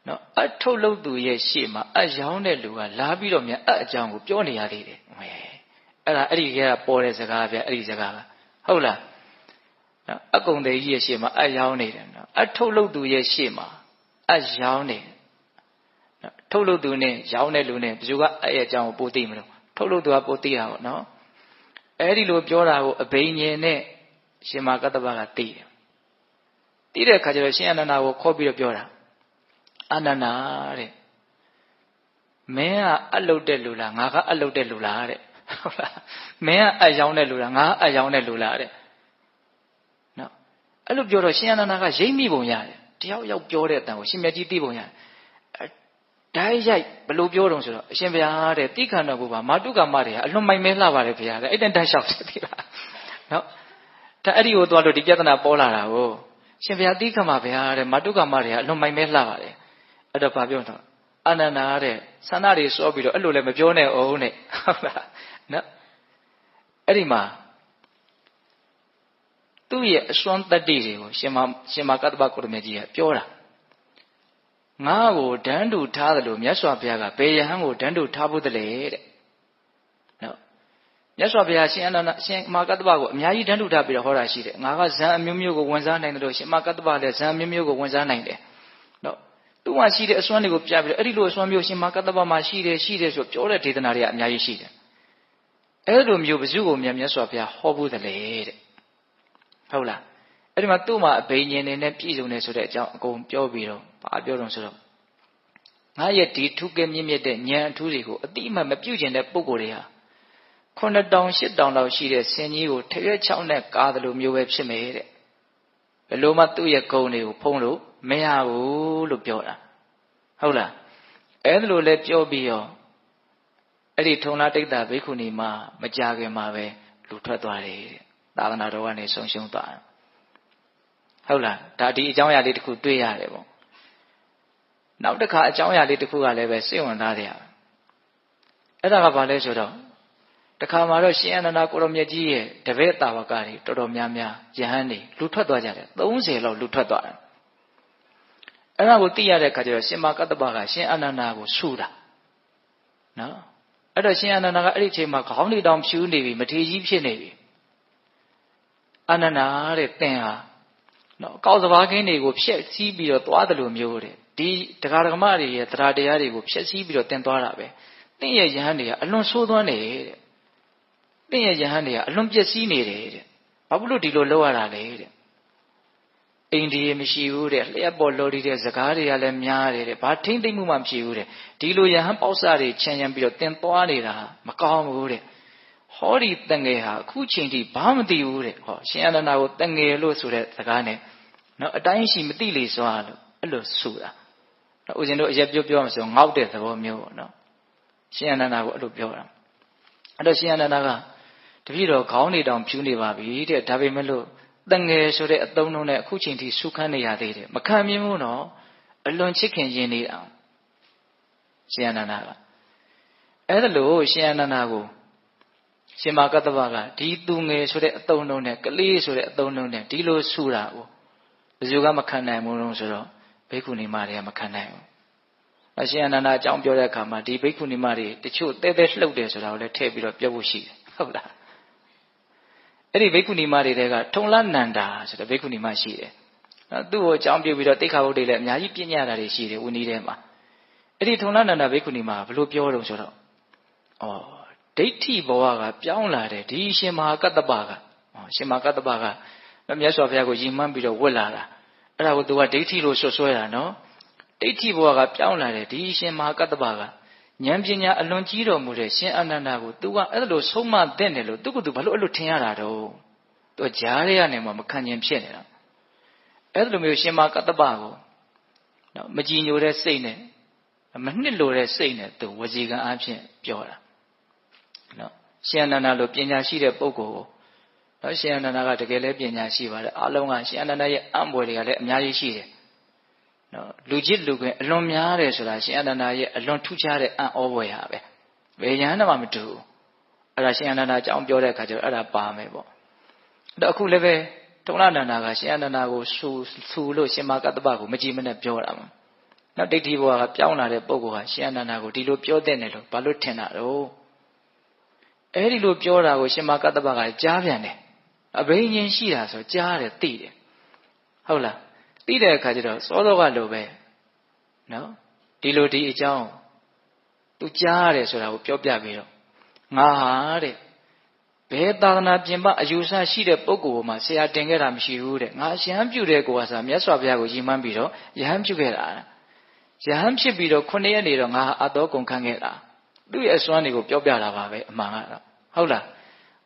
နော်အထုတ်လုပ်သူရဲ့ရှေ့မှာအရောင်းတဲ့လူကလာပြီးတော့မြန်အကြောင်းကိုပြောနေရသေးတယ်အဲ့ဒီကပေါ်တဲ့စကားဗျအဲ့ဒီစကားကဟုတ်လားနော်အကုံသေးကြီးရဲ့ရှေ့မှာအရောင်းနေတယ်နော်အထုတ်လုပ်သူရဲ့ရှေ့မှာအရောင်းနေနော်ထုတ်လုပ်သူနဲ့ရောင်းတဲ့လူနဲ့ဘယ်သူကအရဲ့အကြောင်းကိုပိုသိမလို့ထုတ်လုပ်သူကပိုသိတာပေါ့နော်အဲ့ဒီလိုပြောတာကိုအဘိညာဉ်နဲ့ရှင်မကတ္တဗကသိတယ်သိတဲ့အခါကျတော့ရှင်အာနန္ဒာကိုခေါ်ပြီးတော့ပြောတာအာနန္ဒာတဲ့မင်းကအလုပ်တဲ့လူလားငါကအလုပ်တဲ့လူလားတဲ့ဟုတ်လားမင်းကအယောင်းတဲ့လူလားငါအယောင်းတဲ့လူလားတဲ့နော်အဲ့လိုပြောတော့ရှင်အာနန္ဒာကရိပ်မိပုံရတယ်တယောက်ယောက်ပြောတဲ့အတန်ကိုရှင်မြတ်ကြီးသိပုံရတယ်ဓာတ်ရိုက်ဘလို့ပြောတော့ဆိုတော့အရှင်ဘုရားတဲ့တိခန္ဓာကိုပါမာတုကာမတွေကအလွန်မိုက်မဲလှပါတယ်ဘုရားတဲ့အဲ့တန်တန်းလျှောက်တယ်သိလားနော်ဒါအဲ့ဒီကိုသွားလို့ဒီပြဿနာပေါ်လာတာကိုရှင်ဘုရားတိခမဘုရားတဲ့မာတုကာမတွေကအလွန်မိုက်မဲလှပါတယ်အဲ့တော့ဘာပြောတော့အာနန္ဒာတဲ့ဆန္ဒတွေစောပြီးတော့အဲ့လိုလည်းမပြောနဲ့အောင်နဲ့ဟုတ်လားနော်အဲ့ဒီမှာသူ့ရဲ့အစွမ်းတတ္တိတွေကိုရှင်မကတ္တဗကိုရမေကြီးကပြောတာငါ့ကိုဒန်းတူထားတယ်လို့မြတ်စွာဘုရားကဘယ်ယဟန်ကိုဒန်းတူထားဖို့တလဲတဲ့နော်မြတ်စွာဘုရားရှင်အာနန္ဒာရှင်မကတ္တဗကိုအများကြီးဒန်းတူထားပြီးတော့ဟောတာရှိတယ်ငါကဇံအမျိုးမျိုးကိုဝင်စားနိုင်တယ်လို့ရှင်မကတ္တဗလည်းဇံအမျိုးမျိုးကိုဝင်စားနိုင်တယ်နော်သူ့မှာရှိတဲ့အစွမ်းတွေကိုပြပြီးတော့အဲ့ဒီလိုအစွမ်းမျိုးရှင်မကတ္တဗမှာရှိတယ်ဆိုပြောတဲ့ဒေသနာတွေကအများကြီးရှိတယ်အဲ့လိုမျိုးဘု து ကိုမြတ်စွာဘုရားဟောဖို့တလေတဲ့ဟုတ်လားအဲ့ဒီမှာသူ့မှာအဘိညာဉ်နဲ့ပြည့်စုံတယ်ဆိုတဲ့အကြောင်းအကုန်ပြောပြီးတော့ဘာပြောတော့ဆိုတော့ငါရဲ့ဒီထုကဲမြင့်မြတ်တဲ့ဉာဏ်အထူးတွေကိုအတိအမှတ်မပြုကျင်တဲ့ပုဂ္ဂိုလ်တွေဟာ9000 8000လောက်ရှိတဲ့ဆင်ကြီးကိုထရွက်6နဲ့ကားတယ်လို့မျိုးပဲဖြစ်မယ်တဲ့ဘယ်လိုမှသူ့ရဲ့ဂုဏ်တွေကိုဖုံးလို့မရဘူးလို့ပြောတာဟုတ်လားအဲ့ဒါလိုလဲပြောပြီးတော့အဲ့ဒီထုံလာတိတ်တာဘိက္ခုနီမမကြခင်မှာပဲလူထွက်သွားတယ်တဲ့သာသနာတော်ကနေဆုံးရှုံးသွားတယ်ဟုတ်လားဒါဒီအကြောင်းအရာလေးတစ်ခုတွေ့ရတယ်ပေါ့နောက်တစ်ခါအကြောင်းအရာလေးတစ်ခုကလည်းပဲစိတ်ဝင်စားတယ်အဲ့ဒါကဘာလဲဆိုတော့တခါမှာတော့ရှင်အာနန္ဒာကိုရမြတ်ကြီးရဲ့တပည့်တာဝကတွေတော်တော်များများယဟန်တွေလူထွက်သွားကြတယ်30လောက်လူထွက်သွားတယ်အဲ့ဒါကိုသိရတဲ့အခါကျတော့ရှင်မကတ္တဗကရှင်အာနန္ဒာကိုဆူတာနော်အဲ့တော့ရှင်အာနန္ဒာကအဲ့ဒီအချိန်မှာခေါင်းတွေတောင်ဖြူနေပြီမထေကြီးဖြစ်နေပြီအာနန္ဒာတဲ့သင်ဟာနော်ကောက်စဘာခင်းတွေကိုဖျက်ဆီးပြီးတော့သွားတယ်လို့မျိုးတဲ့ဒီတရားဓမ္မတွေရဲ့တရားတရားတွေကိုဖျက်ဆီးပြီးတော့သင်သွားတာပဲသင်ရဲ့ယဟန်တွေကအလွန်ဆိုးသွမ်းနေတဲ့သင်ရဲ့ယဟန်တွေကအလွန်ပျက်စီးနေတယ်တဲ့ဘာဖြစ်လို့ဒီလိုလုပ်ရတာလဲတဲ့အိန္ဒိယမရှိဘူးတဲ့လျှက်ပေါ်လော်ဒီတဲ့စကားတွေကလည်းများတယ်တဲ့ဘာထိမ့်သိမ့်မှုမှမရှိဘူးတဲ့ဒီလိုယဟန်ပေါက်စတွေခြံရံပြီးတော့သင်သွားနေတာမကောင်းဘူးတဲ့ဟောဒီတငယ်ဟာအခုချိန်ထိဘာမသိဘူးတဲ့ဟောရှင်အာနန္ဒာကိုတငယ်လို့ဆိုတဲ့စကားနဲ့နော်အတိုင်းရှိမသိလေစွာလို့အဲ့လိုဆိုတာနော်ဦးဇင်းတို့အရက်ပြောမှဆိုငေါက်တဲ့သဘောမျိုးပေါ့နော်ရှင်အာနန္ဒာကိုအဲ့လိုပြောတာအဲ့တော့ရှင်အာနန္ဒာကတပည့်တော်ခေါင်းနေတောင်ဖြူနေပါပြီတဲ့ဒါပေမဲ့လို့တငယ်ဆိုတဲ့အသုံးလုံးနဲ့အခုချိန်ထိဆုခန်းနေရသေးတယ်မခံမြင်ဘူးနော်အလွန်ချစ်ခင်ရင်းနေအောင်ရှင်အာနန္ဒာကအဲ့ဒါလို့ရှင်အာနန္ဒာကိုရှင်မကတ္တဗကဒီသူငယ်ဆိုတဲ့အသုံးလုံးနဲ့ကလေးဆိုတဲ့အသုံးလုံးနဲ့ဒီလိုဆူတာကိုဘယ်သူကမခံနိုင်ဘူးလို့ဆိုတော့ဘိက္ခုနီမတွေကမခံနိုင်ဘူးအရှင်အာနန္ဒာအကြောင်းပြောတဲ့အခါမှာဒီဘိက္ခုနီမတွေတချို့တဲတဲလှုပ်တယ်ဆိုတာကိုလည်းထည့်ပြီးတော့ပြောဖို့ရှိတယ်ဟုတ်လားအဲ့ဒီဘိက္ခုနီမတွေကထုံလနန္ဒာဆိုတဲ့ဘိက္ခုနီမရှိတယ်နော်သူ့ကိုအကြောင်းပြုပြီးတော့တိခါဘုတ်တွေလည်းအများကြီးပြညတာတွေရှိတယ်ဝိနည်းထဲမှာအဲ့ဒီထုံလနန္ဒာဘိက္ခုနီမကဘယ်လိုပြောတော့ဆိုတော့ဒိဋ္ဌိဘဝကပြောင်းလာတယ်ဒီရှင်မကတ္တဗကရှင်မကတ္တဗကမြတ်စွာဘုရားကိုယဉ်မှန်းပြီးတော့ဝတ်လာတာအဲ့ဒါကိုသူကဒိဋ္ဌိလို့ဆွဆွဲတာနော်ဒိဋ္ဌိဘဝကပြောင်းလာတယ်ဒီရှင်မကတ္တဗကဉာဏ်ပညာအလွန်ကြီးတော်မူတဲ့ရှင်အာနန္ဒာကိုသူကအဲ့လိုဆုံးမသင့်တယ်လို့သူကသူဘာလို့အဲ့လိုထင်ရတာတော့သူကြားရရနေမှာမခံကျင်ဖြစ်နေတာအဲ့လိုမျိုးရှင်မကတ္တဗကိုနော်မကြည်ညိုတဲ့စိတ်နဲ့မနှစ်လိုတဲ့စိတ်နဲ့သူဝစီကံအဖြစ်ပြောတာနော်ရှင်အာနန္ဒာလိုပညာရှိတဲ့ပုဂ္ဂိုလ်ကို နော်ရှင်အနန္ဒာကတကယ်လဲပညာရှိပါတယ်အလုံးကရှင်အနန္ဒာရဲ့အံ့ဘွယ်တွေကလည်းအများကြီးရှိတယ်နော်လူချစ်လူခင်အလွန်များတယ်ဆိုတာရှင်အနန္ဒာရဲ့အလွန်ထူးခြားတဲ့အံ့ဩဘွယ်ဟာပဲဘယ်ရဟန်းမှမတူဘူးအဲ့ဒါရှင်အနန္ဒာအကြောင်းပြောတဲ့အခါကျတော့အဲ့ဒါပါမယ်ပေါ့အဲ့အခုလည်းပဲထုံလနန္ဒာကရှင်အနန္ဒာကိုဆူလို့ရှင်မကတ္တပကိုမကြည့်မနဲ့ပြောတာမှာနောက်ဒိဋ္ဌိဘဝကပြောင်းလာတဲ့ပုဂ္ဂိုလ်ဟာရှင်အနန္ဒာကိုဒီလိုပြောတဲ့တယ်လို့ဘာလို့ထင်တာတော့အဲ့ဒီလိုပြောတာကိုရှင်မကတ္တပကကြားပြန်တယ်အဘိညာဉ်ရှိတာဆိုကြားတယ်သိတယ်ဟုတ်လားသိတဲ့အခါကျတော့စောစောကလိုပဲနော်ဒီလိုဒီအကြောင်းသူကြားရတယ်ဆိုတာကိုပြောပြပြီးတော့ငါဟာတဲ့ဘယ်သာသနာပြင်ပအယူဆရှိတဲ့ပုဂ္ဂိုလ်မှာဆရာတင်ခဲ့တာမရှိဘူးတဲ့ငါယဟန်ပြုတဲ့ကိုယ်ကစားမြတ်စွာဘုရားကိုရည်မှန်းပြီးတော့ယဟန်ပြုခဲ့တာယဟန်ဖြစ်ပြီးတော့9 ရက်နေတော့ငါအတော်ကုန်ခံခဲ့တာသူ့ရဲ့အစွမ်းတွေကိုပြောပြတာပါပဲအမှန်ကတော့ဟုတ်လား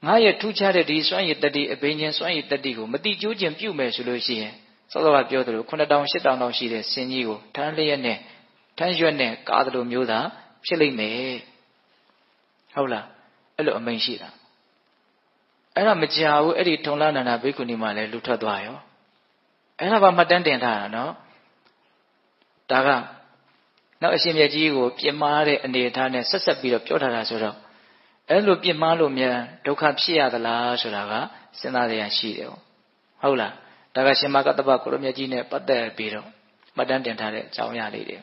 ငါရဲ့ထူးခြားတဲ့ဒီစွမ်းရည်တတိအဘိညာဉ်စွမ်းရည်တတိကိုမတိကျိုးခြင်းပြုမယ်ဆိုလို့ရှိရင်စောစောကပြောသလို9000 8000တောင်ရှိတဲ့ဆင်းကြီးကိုထမ်းလျက်နဲ့ထမ်းရွက်နဲ့ကာသလိုမျိုးသာဖြစ်လိမ့်မယ်ဟုတ်လားအဲ့လိုအမိန့်ရှိတာအဲ့ဒါမကြာဘူးအဲ့ဒီထုံလနန္ဒာဘိက္ခုနီမှလည်းလူထွက်သွားရောအဲ့ဒါဘာမှတ်တမ်းတင်ထားတာနော်ဒါကနောက်အရှင်မြတ်ကြီးကိုပြစ်မှားတဲ့အနေအထားနဲ့ဆက်ဆက်ပြီးတော့ပြောထားတာဆိုတော့အဲ့လိုပြစ်မှားလို့မြန်ဒုက္ခဖြစ်ရသလားဆိုတာကစဉ်းစားရရှိတယ်ဟုတ်လားဒါကရှင်မကတ္တပကိုရမြတ်ကြီးနဲ့ပတ်သက်ပြီးတော့မှတ်တမ်းတင်ထားတဲ့အကြောင်းအရာလေးတွေ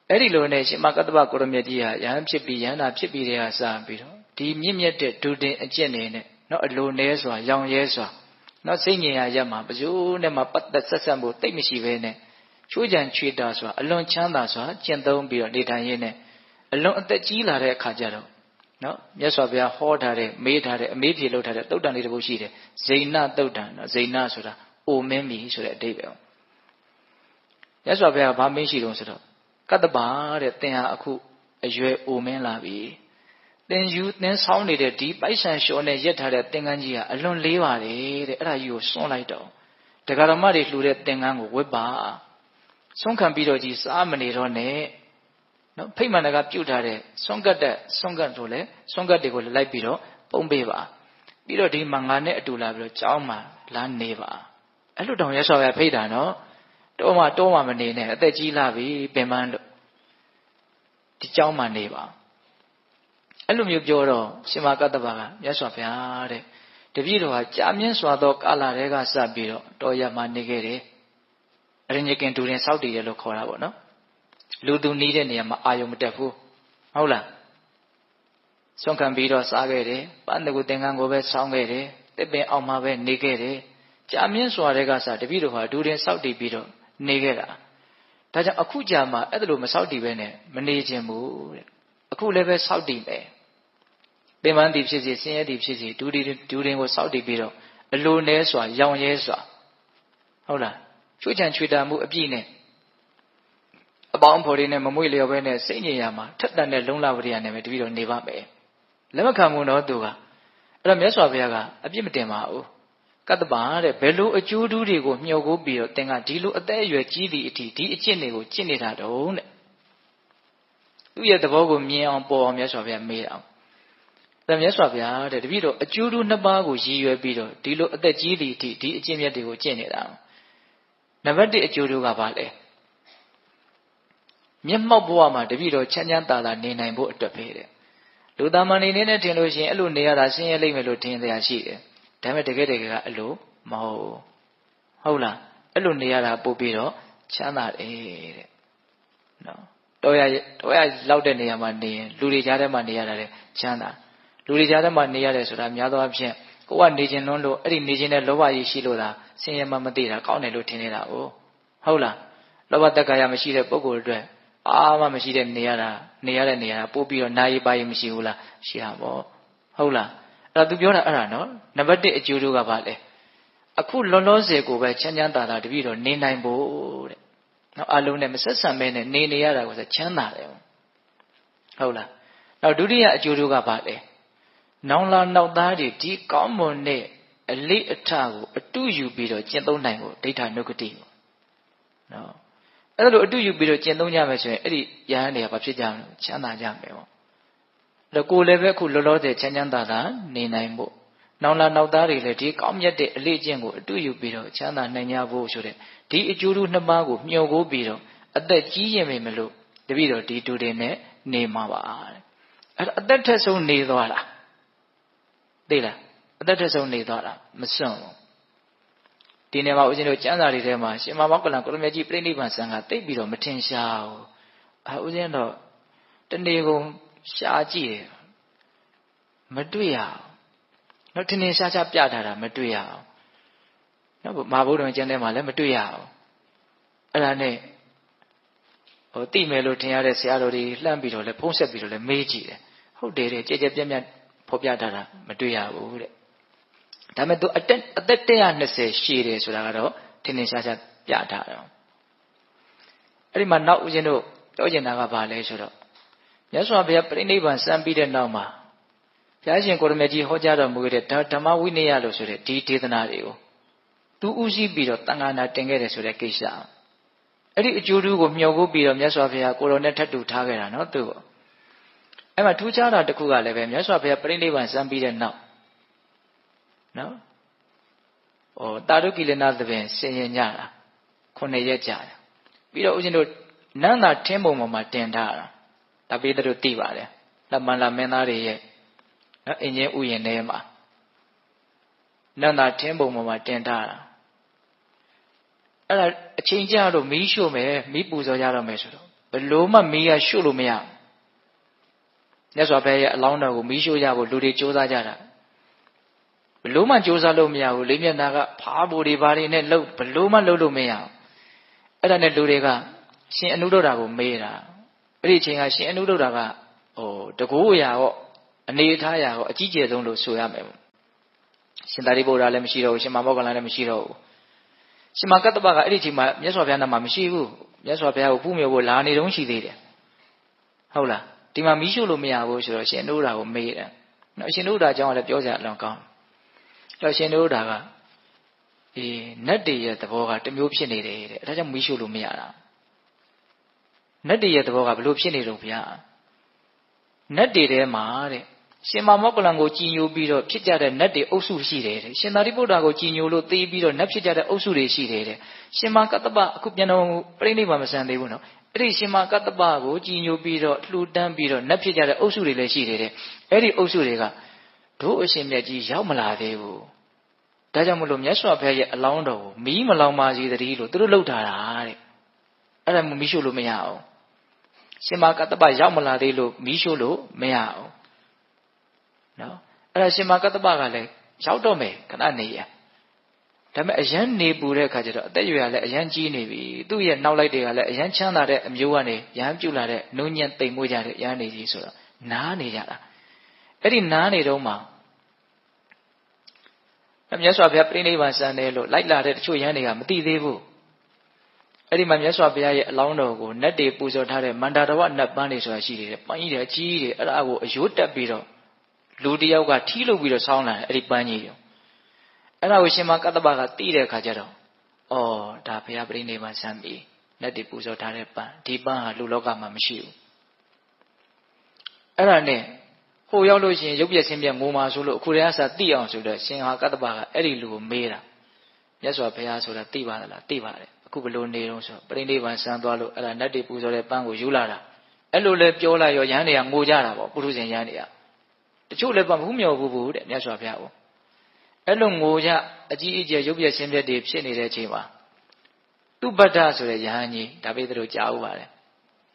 အဲ့ဒီလိုနဲ့ရှင်မကတ္တပကိုရမြတ်ကြီးဟာယဟန်ဖြစ်ပြီးယဟန္တာဖြစ်ပြီးတဲ့ဟာစပြီးတော့ဒီမြင့်မြတ်တဲ့ဒုတင်အကျင့်နေနဲ့နော်အလိုနဲစွာရောင်ရဲစွာနော်စိတ်ငြိမ်ရာရက်မှာဘယ်သူနဲ့မှပတ်သက်ဆက်ဆံဖို့တိတ်မရှိဘဲနဲ့ချိုးချံချွေတာစွာအလွန်ချမ်းသာစွာကျင့်သုံးပြီးတော့နေထိုင်ရင်းနဲ့အလွန်အသက်ကြီးလာတဲ့အခါကျတော့နော်မြတ်စွာဘုရားဟောထားတဲ့မေးထားတဲ့အမေးဖြေလုပ်ထားတဲ့သုတ်တန်လေးတစ်ပုဒ်ရှိတယ်ဇိဏသုတ်တန်နော်ဇိဏဆိုတာအိုမင်းမီဆိုတဲ့အဓိပ္ပာယ်မြတ်စွာဘုရားဗာမင်းရှိတုံးဆိုတော့ကတ္တပါတဲ့သင်ဟာအခုအရွယ်အိုမင်းလာပြီသင်ယူသင်ဆောင်းနေတဲ့ဒီပိုက်ဆံလျှော်နဲ့ရက်ထားတဲ့သင်္ကန်းကြီးကအလွန်လေးပါတယ်တဲ့အဲ့ဒါကြီးကိုစွန့်လိုက်တော့တရားဓမ္မတွေလှူတဲ့သင်္ကန်းကိုဝတ်ပါဆုံးခံပြီးတော့ကြီးစားမနေတော့နဲ့နော်ဖိတ်မှန်တကပြုတ်ထားတဲ့ဆွန့်ကတ်ဆိုလဲဆွန့်ကတ်တွေကိုလိုက်ပြီးတော့ပုံပေးပါပြီးတော့ဒီမှာငါနဲ့အတူလာပြီးတော့ကြောင်းမှာလာနေပါအဲ့လိုတောင်ရသော်ရဖိတ်တာနော်တော့မှမနေနဲ့အသက်ကြီးလာပြီပင်ပန်းလို့ဒီကြောင်းမှာနေပါအဲ့လိုမျိုးပြောတော့ရှင်မကတ္တဗကမြတ်စွာဘုရားတဲ့တပည့်တော်ဟာကြာမြင့်စွာသောကာလတွေကစပြီးတော့တော်ရမှနေခဲ့တယ်အရင်ကင်တူရင်စောက်တည်တယ်လို့ခေါ်တာပေါ့နော်လူသူနီးတဲ့နေရာမှာအာယုံမတက်ဘူးဟုတ်လားဆွန့်ခံပြီးတော့စားခဲ့တယ်ပန်းတကူသင်္ကန်းကိုပဲဆောင်းခဲ့တယ်တစ်ပင်အောက်မှာပဲနေခဲ့တယ်ကြာမြင့်စွာတွေကစတပည့်တော်ဟာဒူရင်စောက်တည်ပြီးတော့နေခဲ့တာဒါကြောင့်အခုကြာမှအဲ့ဒါလိုမစောက်တည်ပဲနဲ့မနေခြင်းဘူးတဲ့အခုလည်းပဲစောက်တည်မယ်ပင်ပန်းတည်ဖြစ်စီဆင်းရဲတည်ဖြစ်စီဒူရင်ကိုစောက်တည်ပြီးတော့အလိုနဲစွာရောင်ရဲစွာဟုတ်လားချွေးချံချွေတာမှုအပြည့်နဲ့အပေါင်းဖော်လေးနဲ့မမွေ့လျော်ပဲနဲ့စိတ်ညစ်ရမှာထက်တန်တဲ့လုံလဝရိယနဲ့ပဲတပည့်တော်နေပါမယ်လက်မခံဘူးတော့သူကအဲ့တော့မြတ်စွာဘုရားကအပြစ်မတင်ပါဘူးကတ္တပါတဲ့ဘယ်လိုအကျိုးတူးတွေကိုမျှော်ကိုးပြီးတော့သင်ကဒီလိုအသက်အရွယ်ကြီးသည့်အထိဒီအကျင့်တွေကိုကျင့်နေတာတော့တဲ့သူ့ရဲ့သဘောကိုမြင်အောင်ပေါ်အောင်မြတ်စွာဘုရားမေးအောင်ဒါမြတ်စွာဘုရားတဲ့တပည့်တော်အကျိုးတူးနှစ်ပါးကိုရည်ရွယ်ပြီးတော့ဒီလိုအသက်ကြီးသည့်အထိဒီအကျင့်မြတ်တွေကိုကျင့်နေတာနံပါတ်1အကျိုးတူးကဘာလဲမျက်မှောက်ဘဝမှာတပည့်တော်ချမ်းချမ်းသာသာနေနိုင်ဖို့အတွက်ပဲတဲ့လူသားမနေနဲ့ထင်လို့ရှိရင်အဲ့လိုနေရတာဆင်းရဲလိမ့်မယ်လို့ထင်တရားရှိတယ်ဒါပေမဲ့တကယ်ကအဲ့လိုမဟုတ်လားအဲ့လိုနေရတာပို့ပြီးတော့ချမ်းသာတယ်တဲ့နော်တော်ရလောက်တဲ့နေရာမှာနေရင်လူတွေကြားထဲမှာနေရတာလေချမ်းသာလူတွေကြားထဲမှာနေရတယ်ဆိုတာများသောအားဖြင့်ကိုကနေခြင်းလွန်းလို့အဲ့ဒီနေခြင်းနဲ့လောဘကြီးရှိလို့သာဆင်းရဲမှမသိတာကောင်းတယ်လို့ထင်နေတာ哦ဟုတ်လားလောဘတက္ကရာမရှိတဲ့ပုဂ္ဂိုလ်အတွက်အာမမရှိတဲ့နေရတဲ့နေရာပို့ပြီးတော့နာရီပါရီမရှိဘူးလားရှိတာပေါ့ဟုတ်လားအဲ့တော့သူပြောတာအဲ့ဒါနော်နံပါတ်1အကျိုးတို့ကဘာလဲအခုလောလောဆယ်ကိုပဲချမ်းချမ်းသာသာတပည့်တော်နေနိုင်ဖို့တဲ့နော်အလုံးနဲ့မဆက်ဆံမဲနဲ့နေရတာကိုဆိုချမ်းသာတယ်ဟုတ်လားနောက်ဒုတိယအကျိုးတို့ကဘာလဲနောင်လာနောက်သားတွေဒီကောင်းမွန်တဲ့အလေးအထကိုအတုယူပြီးတော့ကျင့်သုံးနိုင်ဖို့ဒိဋ္ဌာနုကတိပေါ့နော်အဲ့လိုအတုယူပြီးတော့ကျင့်သုံးကြမယ်ဆိုရင်အဲ့ဒီယဟန်တွေကဘာဖြစ်ကြမလဲချမ်းသာကြမယ်ပေါ့အဲ့တော့ကိုယ်လည်းပဲအခုလောလောဆယ်ချမ်းချမ်းသာသာနေနိုင်ဖို့ နောင်လာနောက်သားတွေလည်းဒီကောင်းမြတ်တဲ့အလေးအကျင့်ကိုအတူယူပြီးတော့ချမ်းသာနိုင်ကြဖို့ဆိုတဲ့ဒီအကျိုးနှစ်ပါးကိုမျှော်ကိုပြီးတော့အသက်ကြီးရင်မလို့တပည့်တော်ဒီတူတွေနဲ့နေမှာပါတဲ့အဲ့တော့အသက်ထက်ဆုံးနေသွားတာသိလားအသက်ထက်ဆုံးနေသွားတာမစွန့်ဘူးဒီနေ့မှာဦးဇင်းတို့ကျမ်းစာတွေထဲမှာရှင်မမောက္ကလံကိုရမကြီးပြိဋိဘံဆံကတိတ်ပြီးတော့မထင်ရှားဘူးဦးဇင်းတော့တနေ့ကုန်ရှားကြည့်တယ်မတွေ့ရဘူးနော်ထင်ထင်ရှားရှားပြထားတာမတွေ့ရဘူးနော်မဟာဗုဒ္ဓံကျမ်းထဲမှာလည်းမတွေ့ရဘူးအဲ့ဒါနဲ့တိမယ်လို့ထင်ရတဲ့ဆရာတော်တွေလှမ်းပြီးတော့လည်းဖုံးဆက်ပြီးတော့လည်းမေးကြည့်တယ်ဟုတ်တယ်တဲ့ကြဲကြဲပြန့်ပြန့်ဖော်ပြထားတာမတွေ့ရဘူးတဲ့ဒါပေမဲ့သူအသက်120ရှည်တယ်ဆိုတာကတော့ထင်ထင်ရှားရှားပြထားတယ်အဲ့ဒီမှာနောက်ဦးဇင်းတို့ပြောချင်တာကဘာလဲဆိုတော့မြတ်စွာဘုရားပြိဋိဘံစံပြီးတဲ့နောက်မှာဘုရားရှင်ကိုရမကြီးဟောကြားတော်မူခဲ့တဲ့ဓမ္မဝိနည်းလို့ဆိုတဲ့ဒီဒေသနာတွေကိုသူဥရှိပြီးတော့တန်ခါနာတင်ခဲ့တယ်ဆိုတဲ့ကိစ္စအဲ့ဒီအကျိုးတူကိုမျှော်ဖို့ပြီးတော့မြတ်စွာဘုရားကိုရောနဲ့ထပ်တူထားခဲ့တာနော်သူ့အဲ့မှာထူးခြားတာတစ်ခုကလည်းပဲမြတ်စွာဘုရားပြိဋိဘံစံပြီးတဲ့နောက်နော်တာရုကိလနာသဘင်ဆင်ရင်ကြတာ9ရက်ကြာတယ်ပြီးတော့ဦးဇင်းတို့နန်းသာထင်းပုံပေါ်မှာတင်ထားတာဒါပေတဲ့တို့သိပါတယ်လက်မန်လာမင်းသားတွေရဲ့နော်အင်ဂျင်ဥယျာဉ်ထဲမှာနန်းသာထင်းပုံပေါ်မှာတင်ထားတာအဲ့ဒါအချိန်ကြာတော့မီးရှို့မယ်မီးပူဇော်ကြတော့မယ်ဆိုတော့ဘလို့မှမီးရရှို့လို့မရဘူးမြတ်စွာဘုရားရဲ့အလောင်းတော်ကိုမီးရှို့ရဖို့လူတွေကြိုးစားကြတာဘလို့မှကြိုးစားလို့မရဘူးလေးမျက်နှာကဖားဖို့တွေဘာတွေနဲ့လှုပ်ဘလို့မှလှုပ်လို့မရဘူးအဲ့ဒါနဲ့လူတွေကရှင်အနုဒ္ဒရာကိုမေးတာအဲ့ဒီအချိန်ကရှင်အနုဒ္ဒရာကတကူအရာရောအနေအထားအရာရောအကြီးကျယ်ဆုံးလို့ဆိုရမယ်ပေါ့ရှင်သာရိပုတ္တရာလည်းမရှိတော့ဘူးရှင်မမောက္ကလံလည်းမရှိတော့ဘူးရှင်မကတ္တပကအဲ့ဒီအချိန်မှာမြတ်စွာဘုရားနာမှာမရှိဘူးမြတ်စွာဘုရားကိုပူမြေဖို့လာနေတုန်းရှိသေးတယ်ဟုတ်လားဒီမှာမီးရှို့လို့မရဘူးဆိုတော့ရှင်အနုဒ္ဒရာကိုမေးတယ်နော်ရှင်အနုဒ္ဒရာအကြောင်းကလည်းပြောစရာအလွန်ကောင်းတယ်ရှင်အနုဒ္ဒရာကနတ်တွေရဲ့သဘောကတစ်မျိုးဖြစ်နေတယ်တဲ့ဒါကြောင့်မီးရှို့လို့မရတာနတ်တွေရဲ့သဘောကဘယ်လိုဖြစ်နေတော့ဗျာနတ်တွေထဲမှာတဲ့ရှင်မမောက္ကလံကိုကြည်ညိုပြီးတော့ဖြစ်ကြတဲ့နတ်တွေအုပ်စုရှိတယ်တဲ့ရှင်သာရိပုတ္တရာကိုကြည်ညိုလို့သိပြီးတော့နတ်ဖြစ်ကြတဲ့အုပ်စုတွေရှိတယ်တဲ့ရှင်မကတ္တပအခုပြန်တော့ပြိဋိဘံမဆန်သေးဘူးနော်အဲ့ဒီရှင်မကတ္တပကိုကြည်ညိုပြီးတော့လှူဒန်းပြီးတော့နတ်ဖြစ်ကြတဲ့အုပ်စုတွေလည်းရှိတယ်တဲ့အဲ့ဒီအုပ်စုတွေကတို့အရှင်မြတ်ကြီးရောက်မလာသေးဘူးဒါကြောင့်မလို့မြတ်စွာဘုရားရဲ့အလောင်းတော်ကိုမီးမလောင်ပါစေတည်းလို့သူတို့လှုပ်ထားတာတဲ့အဲ့ဒါမီးရှို့လို့မရအောင်ရှင်မကတ္တပရောက်မလာသေးလို့မီးရှို့လို့မရအောင်နော်အဲ့ဒါရှင်မကတ္တပကလည်းရောက်တော့မယ်ခဏနေရဒါပေမဲ့အရန်နေပူတဲ့အခါကျတော့အသက်ရွယ်ကလည်းအရန်ကြီးနေပြီသူ့ရဲ့နောက်လိုက်တွေကလည်းအရန်ချမ်းသာတဲ့အမျိုးကနေရဟန်းပြုလာတဲ့နုညံ့တိမ်မွေးကြတဲ့ရဟန်းနေကြီးဆိုတော့နားနေကြတာအဲ့ဒီနားနေတော့မှမြတ်စွာဘုရားပြိဋိဘံစံတယ်လို့လိုက်လာတဲ့တချို့ရဟန်းတွေကမသိသေးဘူးအဲ့ဒီမှာမြတ်စွာဘုရားရဲ့အလောင်းတော်ကိုနတ်တွေပူဇော်ထားတဲ့မန္တာတော်နတ်ပန်းတွေဆိုတာရှိတယ်ပန်းကြီးတွေအကြီးကြီးတွေအဲ့ဒါကိုအယိုးတက်ပြီးတော့လူတယောက်ကထီးလုပ်ပြီးတော့ဆောင်းလာတယ်အဲ့ဒီပန်းကြီးကိုအဲ့ဒါကိုရှင်မကတ္တပကသိတဲ့အခါကျတော့ဒါဘုရားပြိဋိဘံစံပြီးနတ်တွေပူဇော်ထားတဲ့ပန်းဒီပန်းဟာလူလောကမှာမရှိဘူးအဲ့ဒါနဲ့ဟိုရောက်လို့ရှိရင်ရုပ်ပြက်ဆင်းပြက်ငိုမှာဆိုလို့အခုတည်းကစသိအောင်ဆိုတော့ရှင်ဟာကတ္တပကအဲ့ဒီလူကိုမေးတာမြတ်စွာဘုရားဆိုတာသိပါသလားသိပါတယ်အခုဘယ်လိုနေတော့ဆိုပြိဋိဘံစံသွားလို့အဲ့ဒါနတ်တွေပူဇော်တဲ့ပန်းကိုယူလာတာအဲ့လိုလဲပြောလိုက်ရောရဟန်းတွေကငိုကြတာပေါ့ပုထုဇဉ်ရဟန်းတွေကတချို့လည်းမဟုတ်မြော်ဘူးတဲ့မြတ်စွာဘုရားကိုအဲ့လိုငိုကြအကြီးအကျယ်ရုပ်ပြက်ဆင်းပြက်တွေဖြစ်နေတဲ့အချိန်မှာသူပတ္တဆိုတဲ့ယဟန်ကြီးဒါပေမဲ့တို့ကြားဥပါတယ်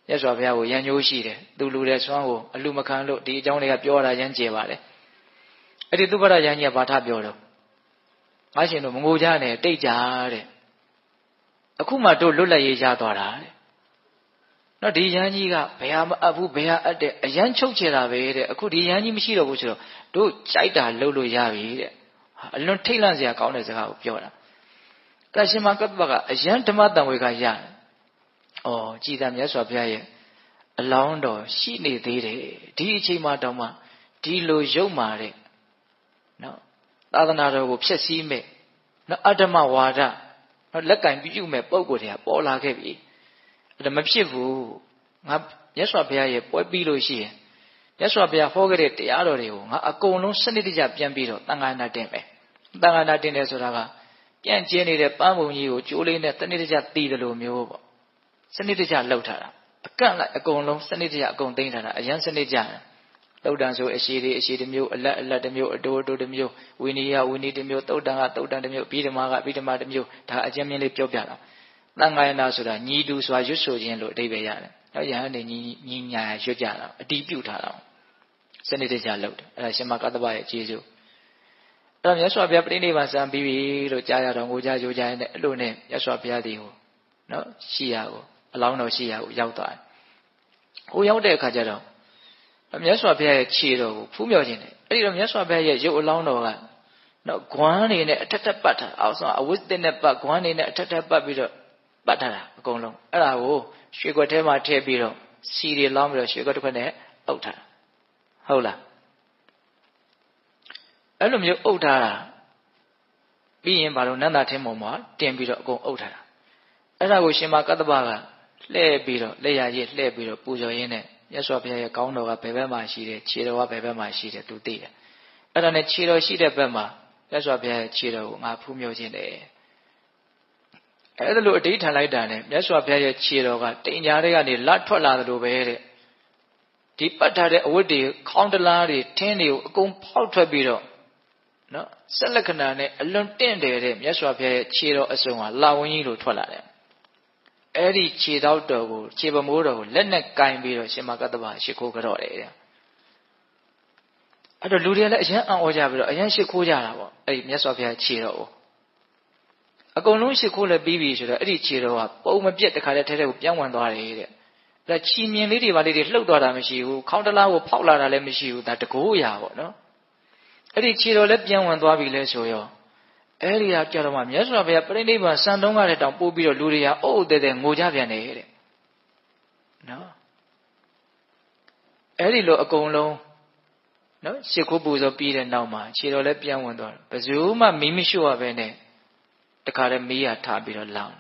မြတ်စွာဘုရားကိုရန်ညိုးရှိတယ်သူလူတဲ့ဆွမ်းကိုအလူမခံလို့ဒီအကြောင်းတွေကပြောတာရမ်းကျယ်ပါတယ်အဲ့ဒီသူပတ္တယဟန်ကြီးကဘာထပြောတော့ငါရှင်တို့မငိုကြနဲ့တိတ်ကြတဲ့အခုမှတို့လွတ်လပ်ရေးရသွားတာတဲ့နော်ဒီယဟန်ကြီးကဘယ်ဟာမအပ်ဘူးဘယ်ဟာအပ်တဲ့အရန်ချုပ်ချယ်တာပဲတဲ့အခုဒီယဟန်ကြီးမရှိတော့ဘူးဆိုတော့တို့ကြိုက်တာလုပ်လို့ရပြီတဲ့အလွန်ထိတ်လန့်စရာကောင်းတဲ့စကားကိုပြောတာအဲ့ဒါရှင်မကတ္တပကအရန်ဓမ္မတန်ဝေကရတယ်ကြည်သာမြတ်စွာဘုရားရဲ့အလောင်းတော်ရှိနေသေးတယ်ဒီအချိန်မှတော့မှဒီလိုရုပ်မာတဲ့နော်သာသနာတော်ကိုဖျက်ဆီးမဲ့နော်အဓမ္မဝါဒနော်လက်ကင်ပြုမဲ့ပုံကိုယ်တွေကပေါ်လာခဲ့ပြီအဲ့ဒါမဖြစ်ဘူးငါမြတ်စွာဘုရားရဲ့ပွဲပြီးလို့ရှိရင် မြတ်စွာဘုရားဟောခဲ့တဲ့တရားတော်တွေကိုငါအကုန်လုံးစနစ်တကျပြန်ပြီးတော့သံဃာနာတင်မယ်သံဃာနာတင်တယ်ဆိုတာကပြန့်ကျဲနေတဲ့ပန်းပုံကြီးကိုကျိုးလေးနဲ့စနစ်တကျတည်တယ်လို့မျိုးပေါ့စနစ်တကျလှုပ်ထားတာအကန့်လိုက်အကုန်လုံးစနစ်တကျအကုန်သိမ်းထားတာအရန်စနစ်ကျတယ်သုတ်တန်ဆိုအရှိတစ်မျိုးအလက်တစ်မျိုးအတိုတစ်မျိုးဝိနည်းတစ်မျိုးသုတ်တန်ကသုတ်တန်တစ်မျိုးဘိဓမ္မာကဘိဓမ္မာတစ်မျိုးဒါအကျဉ်းမြင့်လေးပြောပြတာသံဃာယနာဆိုတာညီတူစွာရွတ်ဆိုခြင်းလို့အဓိပ္ပာယ်ရတယ်နော်ယဟန်နေညီညာရွတ်ကြတာအတီးပြုတ်ထားတာစနစ်တကျလုပ်တယ်အဲ့ဒါရှင်မကတ္တဗရဲ့အကျေးဇူးအဲ့တော့မြတ်စွာဘုရားပြိဋိဘံစံပြီးပြီလို့ကြားရတော့ငိုကြကြိုးကြရင်အဲ့လိုနဲ့မြတ်စွာဘုရားဒီကိုနော်ရှိရကိုအလောင်းတော်ရှိရကိုရောက်သွားတယ်ဟိုရောက်တဲ့အခါကျတော့မြတ်စွာဘုရားရဲ့ခြေတော်ကိုဖူးမြော်ခြင်းတယ်အဲ့ဒီတော့မြတ်စွာဘုရားရဲ့ရုပ်အလောင်းတော်ကနော်ဂွမ်းနေနဲ့အထက်ထက်ပတ်ထားအောက်ဆုံးအဝိသ္တနဲ့ပတ်ဂွမ်းနေနဲ့အထက်ထက်ပတ်ပြီးတော့ပတ်ထားတာအကုန်လုံးအဲ့ဒါကိုရွှေခွက်ထဲမှာထည့်ပြီးတော့စီတွေလောင်းပြီးတော့ရွှေခွက်တစ်ခွက်နဲ့အုပ်ထားဟုတ်လားအဲ့လိုမျိုးအုပ်ထားတာပြီးရင်ဘာလို့နန္ဒထင်းပေါ်မှာတင်ပြီးတော့အကုန်အုပ်ထားတာအဲ့ဒါကိုရှင်မကတ္တဗကလှည့်ပြီးတော့လက်ရရည်လှည့်ပြီးတော့ပူဇော်ရင်းနဲ့မြတ်စွာဘုရားရဲ့ကောင်းတော်ကဘယ်ဘက်မှာရှိတယ်ခြေတော်ကဘယ်ဘက်မှာရှိတယ်သူသိတယ်အဲ့ဒါနဲ့ခြေတော်ရှိတဲ့ဘက်မှာမြတ်စွာဘုရားရဲ့ခြေတော်ကိုငါဖူးမြော်ခြင်းတယ်အဲ့ဒါလိုအဓိဋ္ဌာန်လိုက်တာနဲ့မြတ်စွာဘုရားရဲ့ခြေတော်ကတိမ်ညာတွေကနေလက်ထွက်လာတယ်လို့ပဲတဲ့ဒီပတ်ထားတဲ့အဝတ်တွေခေါင်းတလားတွေထင်းတွေကိုအကုန်ဖောက်ထွက်ပြီးတော့နော်ဆက်လက္ခဏာနဲ့အလွန်တင့်တယ်တဲ့မြတ်စွာဘုရားရဲ့ခြေတော်အစုံဟာလာဝင်းကြီးလိုထွက်လာတယ်အဲ့ဒီခြေတော်တော်ကိုခြေပမိုးတော်ကိုလက်နဲ့ကင်ပြီးတော့ရှင်မကတ္တဗရှ िख ိုးကြတော့တယ်တဲ့အဲ့တော့လူတွေလည်းအရန်အံ့ဩကြပြီးတော့အရန်ရှ िख ိုးကြတာပေါ့အဲ့ဒီမြတ်စွာဘုရားခြေတော်ကိုအကုန်လုံးရှ िख ိုးလည်းပြီးပြီဆိုတော့အဲ့ဒီခြေတော်ကပုံမပြတ်တခါတည်းထဲထဲကိုပြန်ဝင်သွားတယ်တဲ့ဒါချီမြင်လေးတွေပါလေးတွေလှုပ်သွားတာမရှိဘူးခေါင်းတလားကိုဖောက်လာတာလည်းမရှိဘူးဒါတကိုးရာပေါ့နော်အဲ့ဒီခြေတော်လည်းပြန်ဝင်သွားပြီလဲဆိုရောအဲ့ဒီဟာကြတော့မှမြတ်စွာဘုရားပြိဋိဘံစံတုံးကလည်းတောင်ပို့ပြီးတော့လူတွေဟာအုပ်အုပ်တဲတဲငိုကြပြန်တယ်တဲ့နော်အဲ့ဒီလိုအကုန်လုံးနော်ရှ िख ိုးပူဇော်ပြီးတဲ့နောက်မှာခြေတော်လည်းပြန်ဝင်သွားတယ်ဘယ်သူမှမီးမရှို့ရပဲနဲ့တခါတည်းမီးရထားပြီးတော့လောင်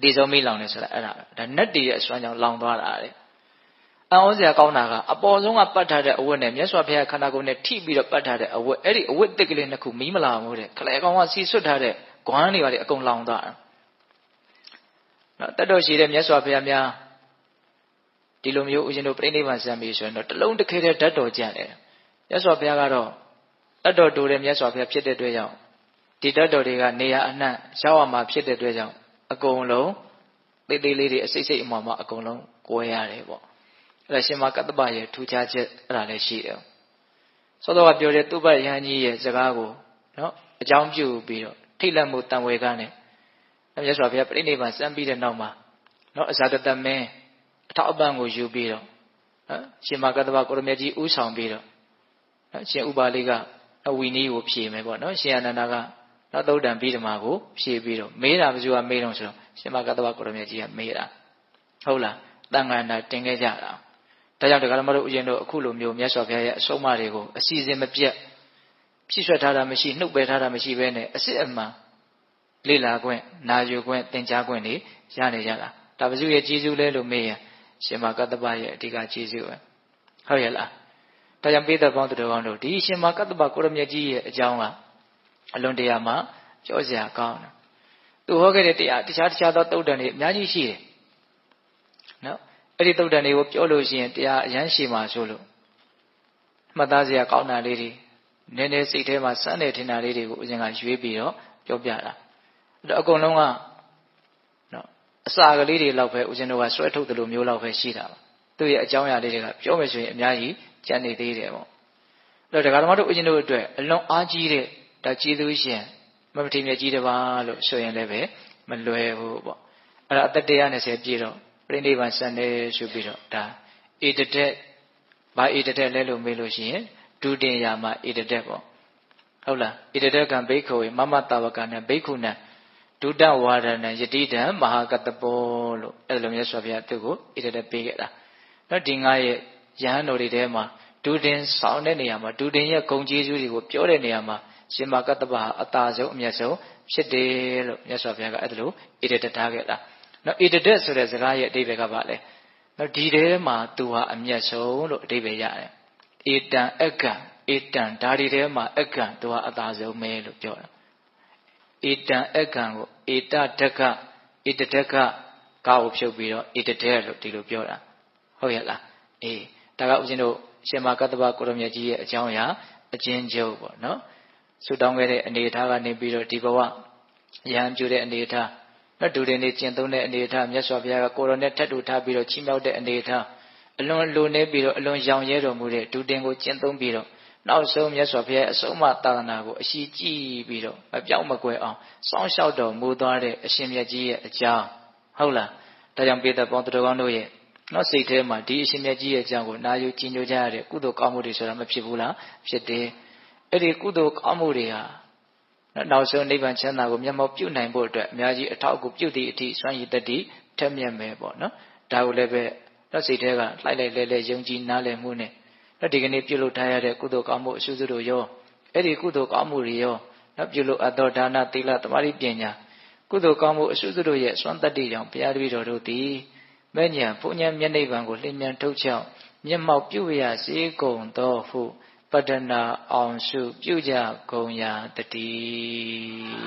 ဒီစုံမီးလောင်နေဆိုတာအဲ့ဒါဒါနတ်တည်ရဲ့အစွမ်းကြောင့်လောင်သွားတာတဲ့အံ့ဩစရာကောင်းတာကအပေါ်ဆုံးကပတ်ထားတဲ့အဝတ်နဲ့မြတ်စွာဘုရားခန္ဓာကိုယ်နဲ့ထိပြီးတော့ပတ်ထားတဲ့အဝတ်အဲ့ဒီအဝတ်တစ်ကလေးနှစ်ခုမီးမလောင်ဘူးတဲ့ခလဲကောင်ကစီဆွတ်ထားတဲ့ဂွမ်းတွေပါလေအကုန်လောင်သွားတာနော်တတ်တော်ရှိတဲ့မြတ်စွာဘုရားများဒီလိုမျိုးဦးဇင်းတို့ပြိဋိဘံစံပြီးဆိုရင်တော့တလုံးတစ်ခဲတဲ့ဓာတ်တော်ကြံ့တယ်မြတ်စွာဘုရားကတော့တတ်တော်တူတဲ့မြတ်စွာဘုရားဖြစ်တဲ့အတွက်ကြောင့်ဒီဓာတ်တော်တွေကနေရာအနှံ့ရောက်ရမှာဖြစ်တဲ့အတွက်ကြောင့်အကုန်လုံးသေးသေးလေးတွေအစိတ်စိတ်အမှောင်မှအကုန်လုံးကိုယ်ရတယ်ပေါ့အဲ့ဒါရှင်မကတ္တဗရဲ့ထူခြားချက်အဲ့ဒါလည်းရှိတယ်စောစောကပြောတဲ့သုဘယဟန်ကြီးရဲ့စကားကိုနော်အကြောင်းပြုပြီးတော့ထိတ်လန့်မှုတန်ဝေကနဲ့မြတ်စွာဘုရားပြိဋိဘံစံပြီးတဲ့နောက်မှာနော်အဇာတတမင်းအထောက်အပံ့ကိုယူပြီးတော့နော်ရှင်မကတ္တဗကိုရမကြီးဥဆောင်ပြီးတော့နော်ရှင်ဥပါလိကဝီနည်းကိုဖြေမယ်ပေါ့နော်ရှင်အနန္ဒာကနောက်သုတ်တံပြီးဓမ္မကိုဖြေပြီးတော့မေးတာဘယ်သူကမေးတော့ဆိုတော့ရှင်မကတ္တဗကိုရမကြီးကမေးတာဟုတ်လားတန်ခါနာတင်ခဲ့ကြတာဒါကြောင့်ဒကာဓမ္မတို့ဥယျာဉ်တို့အခုလိုမျိုးမြတ်စွာဘုရားရဲ့အဆုံးအမတွေကိုအစီအစဉ်မပြတ်ဖြည့်ဆွတ်ထားတာမရှိနှုတ်ပယ်ထားတာမရှိဘဲနဲ့အစစ်အမှန်လေ့လာခွင့်နာယူခွင့်သင်ကြားခွင့်တွေရနေကြတာဒါဘယ်သူရဲ့ကျေးဇူးလဲလို့မေးရင်ရှင်မကတ္တဗရဲ့အဓိကကျေးဇူးပဲဟုတ်ရဲ့လားဒါကြောင့်ပိဿပေါင်းသူတော်ကောင်းတို့ဒီရှင်မကတ္တဗကိုရမကြီးရဲ့အကြောင်းကအလွန်တရာမှပြောစရာကောင်းတယ်သူဟောခဲ့တဲ့တရားတခြားသောသုတ်တန်တွေအများကြီးရှိတယ်နော်အဲ့ဒီသုတ်တန်တွေကိုပြောလို့ရှိရင်တရားအရန်ရှိမှာဆိုလို့မှတ်သားစရာကောင်းတာလေးတွေနည်းနည်းစိတ်ထဲမှာစမ်းနေထင်တာလေးတွေကိုဦးဇင်းကရွေးပြီးတော့ပြောပြတာအဲ့အကုန်လုံးကနော်အစာကလေးတွေလောက်ပဲဦးဇင်းတို့ကဆွဲထုတ်တယ်လို့မျိုးလောက်ပဲရှိတာပါသူ့ရဲ့အကြောင်းအရာလေးတွေကပြောမယ်ဆိုရင်အများကြီးကြံနေသေးတယ်ပေါ့အဲ့တော့ဒကာဓမ္မတို့ဦးဇင်းတို့အတွက်အလွန်အားကြီးတဲ့ဒါကျေးဇူးရှင်မမထေမြတ်ကြီးတစ်ပါးလို့ဆိုရင်လည်းပဲမလွယ်ဘူးပေါ့အဲ့ဒါအသက်120ပြည့်တော့ပြိဋိဘံစံနေဆိုပြီးတော့ဒါဧတတက်ဘာဧတတက်လဲလို့မေးလို့ရှိရင်ဒုတင်ယာမဧတတက်ပေါ့ဟုတ်လားဧတတက်ကံဘိက္ခဝေမမတဝကံနဲ့ဘိက္ခုနံဒုတဝါဒနံယတိတံမဟာကတ္တပောလို့အဲ့လိုမျိုးဆိုပြသူ့ကိုဧတတက်ပေးခဲ့တာနော်ဒီငါရဲ့ယဟန်တော်တွေထဲမှာဒုတင်ဆောင်တဲ့နေရာမှာဒုတင်ရဲ့ဂုဏ်ကျေးဇူးတွေကိုပြောတဲ့နေရာမှာရှင်မကတ္တဗအတာဆုံးအမြတ်ဆုံးဖြစ်တယ်လို့မြတ်စွာဘုရားကအဲ့ဒါလိုဧတတက်ထားခဲ့တာနော်ဧတတက်ဆိုတဲ့စကားရဲ့အဓိပ္ပာယ်ကဘာလဲ နော်ဒီထဲမှာသူဟာအမျက်ဆုံးလို့အဓိပ္ပာယ်ရတယ်ဧတံအကံဧတံဒါဒီထဲမှာအကံသူဟာအသာဆုံးပဲလို့ပြောတာဧတံအကံကိုဧတဒကဧတဒကကောက်ဖြုတ်ပြီးတော့ဧတတဲလို့ဒီလိုပြောတာဟုတ်ရဲ့လားအေးဒါကဦးဇင်းတို့ရှင်မကတ္တဗကိုရမြတ်ကြီးရဲ့အကြောင်းအရာအချင်းချုပ်ပေါ့နော်ဆုတောင်းခဲ့တဲ့အနေအထားကနေပြီးတော့ဒီဘဝရဟန်းပြုတဲ့အနေအထားနော်ဒူတွေနေကျင့်သုံးတဲ့အနေအထားမြတ်စွာဘုရားကကိုရောနဲ့ထပ်တူထားပြီးတော့ချီးမြှောက်တဲ့အနေအထားအလွန်လိုနေပြီးတော့အလွန်ရောင်ရဲတော်မူတဲ့ဒူတင်ကိုကျင့်သုံးပြီးတော့နောက်ဆုံးမြတ်စွာဘုရားအဆုံးအမသာသနာကိုအရှိကြည့်ပြီးတော့မပြောင်းမကွယ်အောင်စောင့်ရှောက်တော်မူသွားတဲ့အရှင်မြတ်ကြီးရဲ့အကြောင်းဟုတ်လားဒါကြောင့်ပိဿပေါင်းတော်ကောင်းတို့ရဲ့နော်စိတ်ထဲမှာဒီအရှင်မြတ်ကြီးရဲ့အကြောင်းကိုနာယူကြည်ညိုကြရတဲ့ကုသိုလ်ကောင်းမှုတွေဆိုတာမဖြစ်ဘူးလားဖြစ်တယ်အဲ့ဒီကုသိုလ်ကောင်းမှုတွေဟာနောက်ဆုံးနိဗ္ဗာန်ချမ်းသာကိုမျက်မှောက်ပြုနိုင်ဖို့အတွက်အများကြီးအထောက်အကူပြုသည့်အထိစွမ်းရည်တတိထက်မြက်မယ်ပေါ့နော်ဒါကိုလည်းပဲတော့စိတ်ထဲကလှိုက်လိုက်လဲလဲယုံကြည်နားလည်မှုနဲ့တော့ဒီကနေ့ပြုလုပ်ထားရတဲ့ကုသိုလ်ကောင်းမှုအစုစုတို့ရောအဲ့ဒီကုသိုလ်ကောင်းမှုတွေရောတော့ပြုလုပ်အပ်သောဒါနသီလသမာဓိပညာကုသိုလ်ကောင်းမှုအစုစုတို့ရဲ့စွမ်းတတ္တိကြောင့်ဘုရားတပည့်တော်တို့သည်မဲ့ညာဘုံညာမျက်နှိပ်ဗံကိုလင်းမြန်ထုတ်ချောက်မျက်မှောက်ပြုရစေကုန်သောဟုပတ္တနာအောင်စုပြုကြကုန်ရာတည်း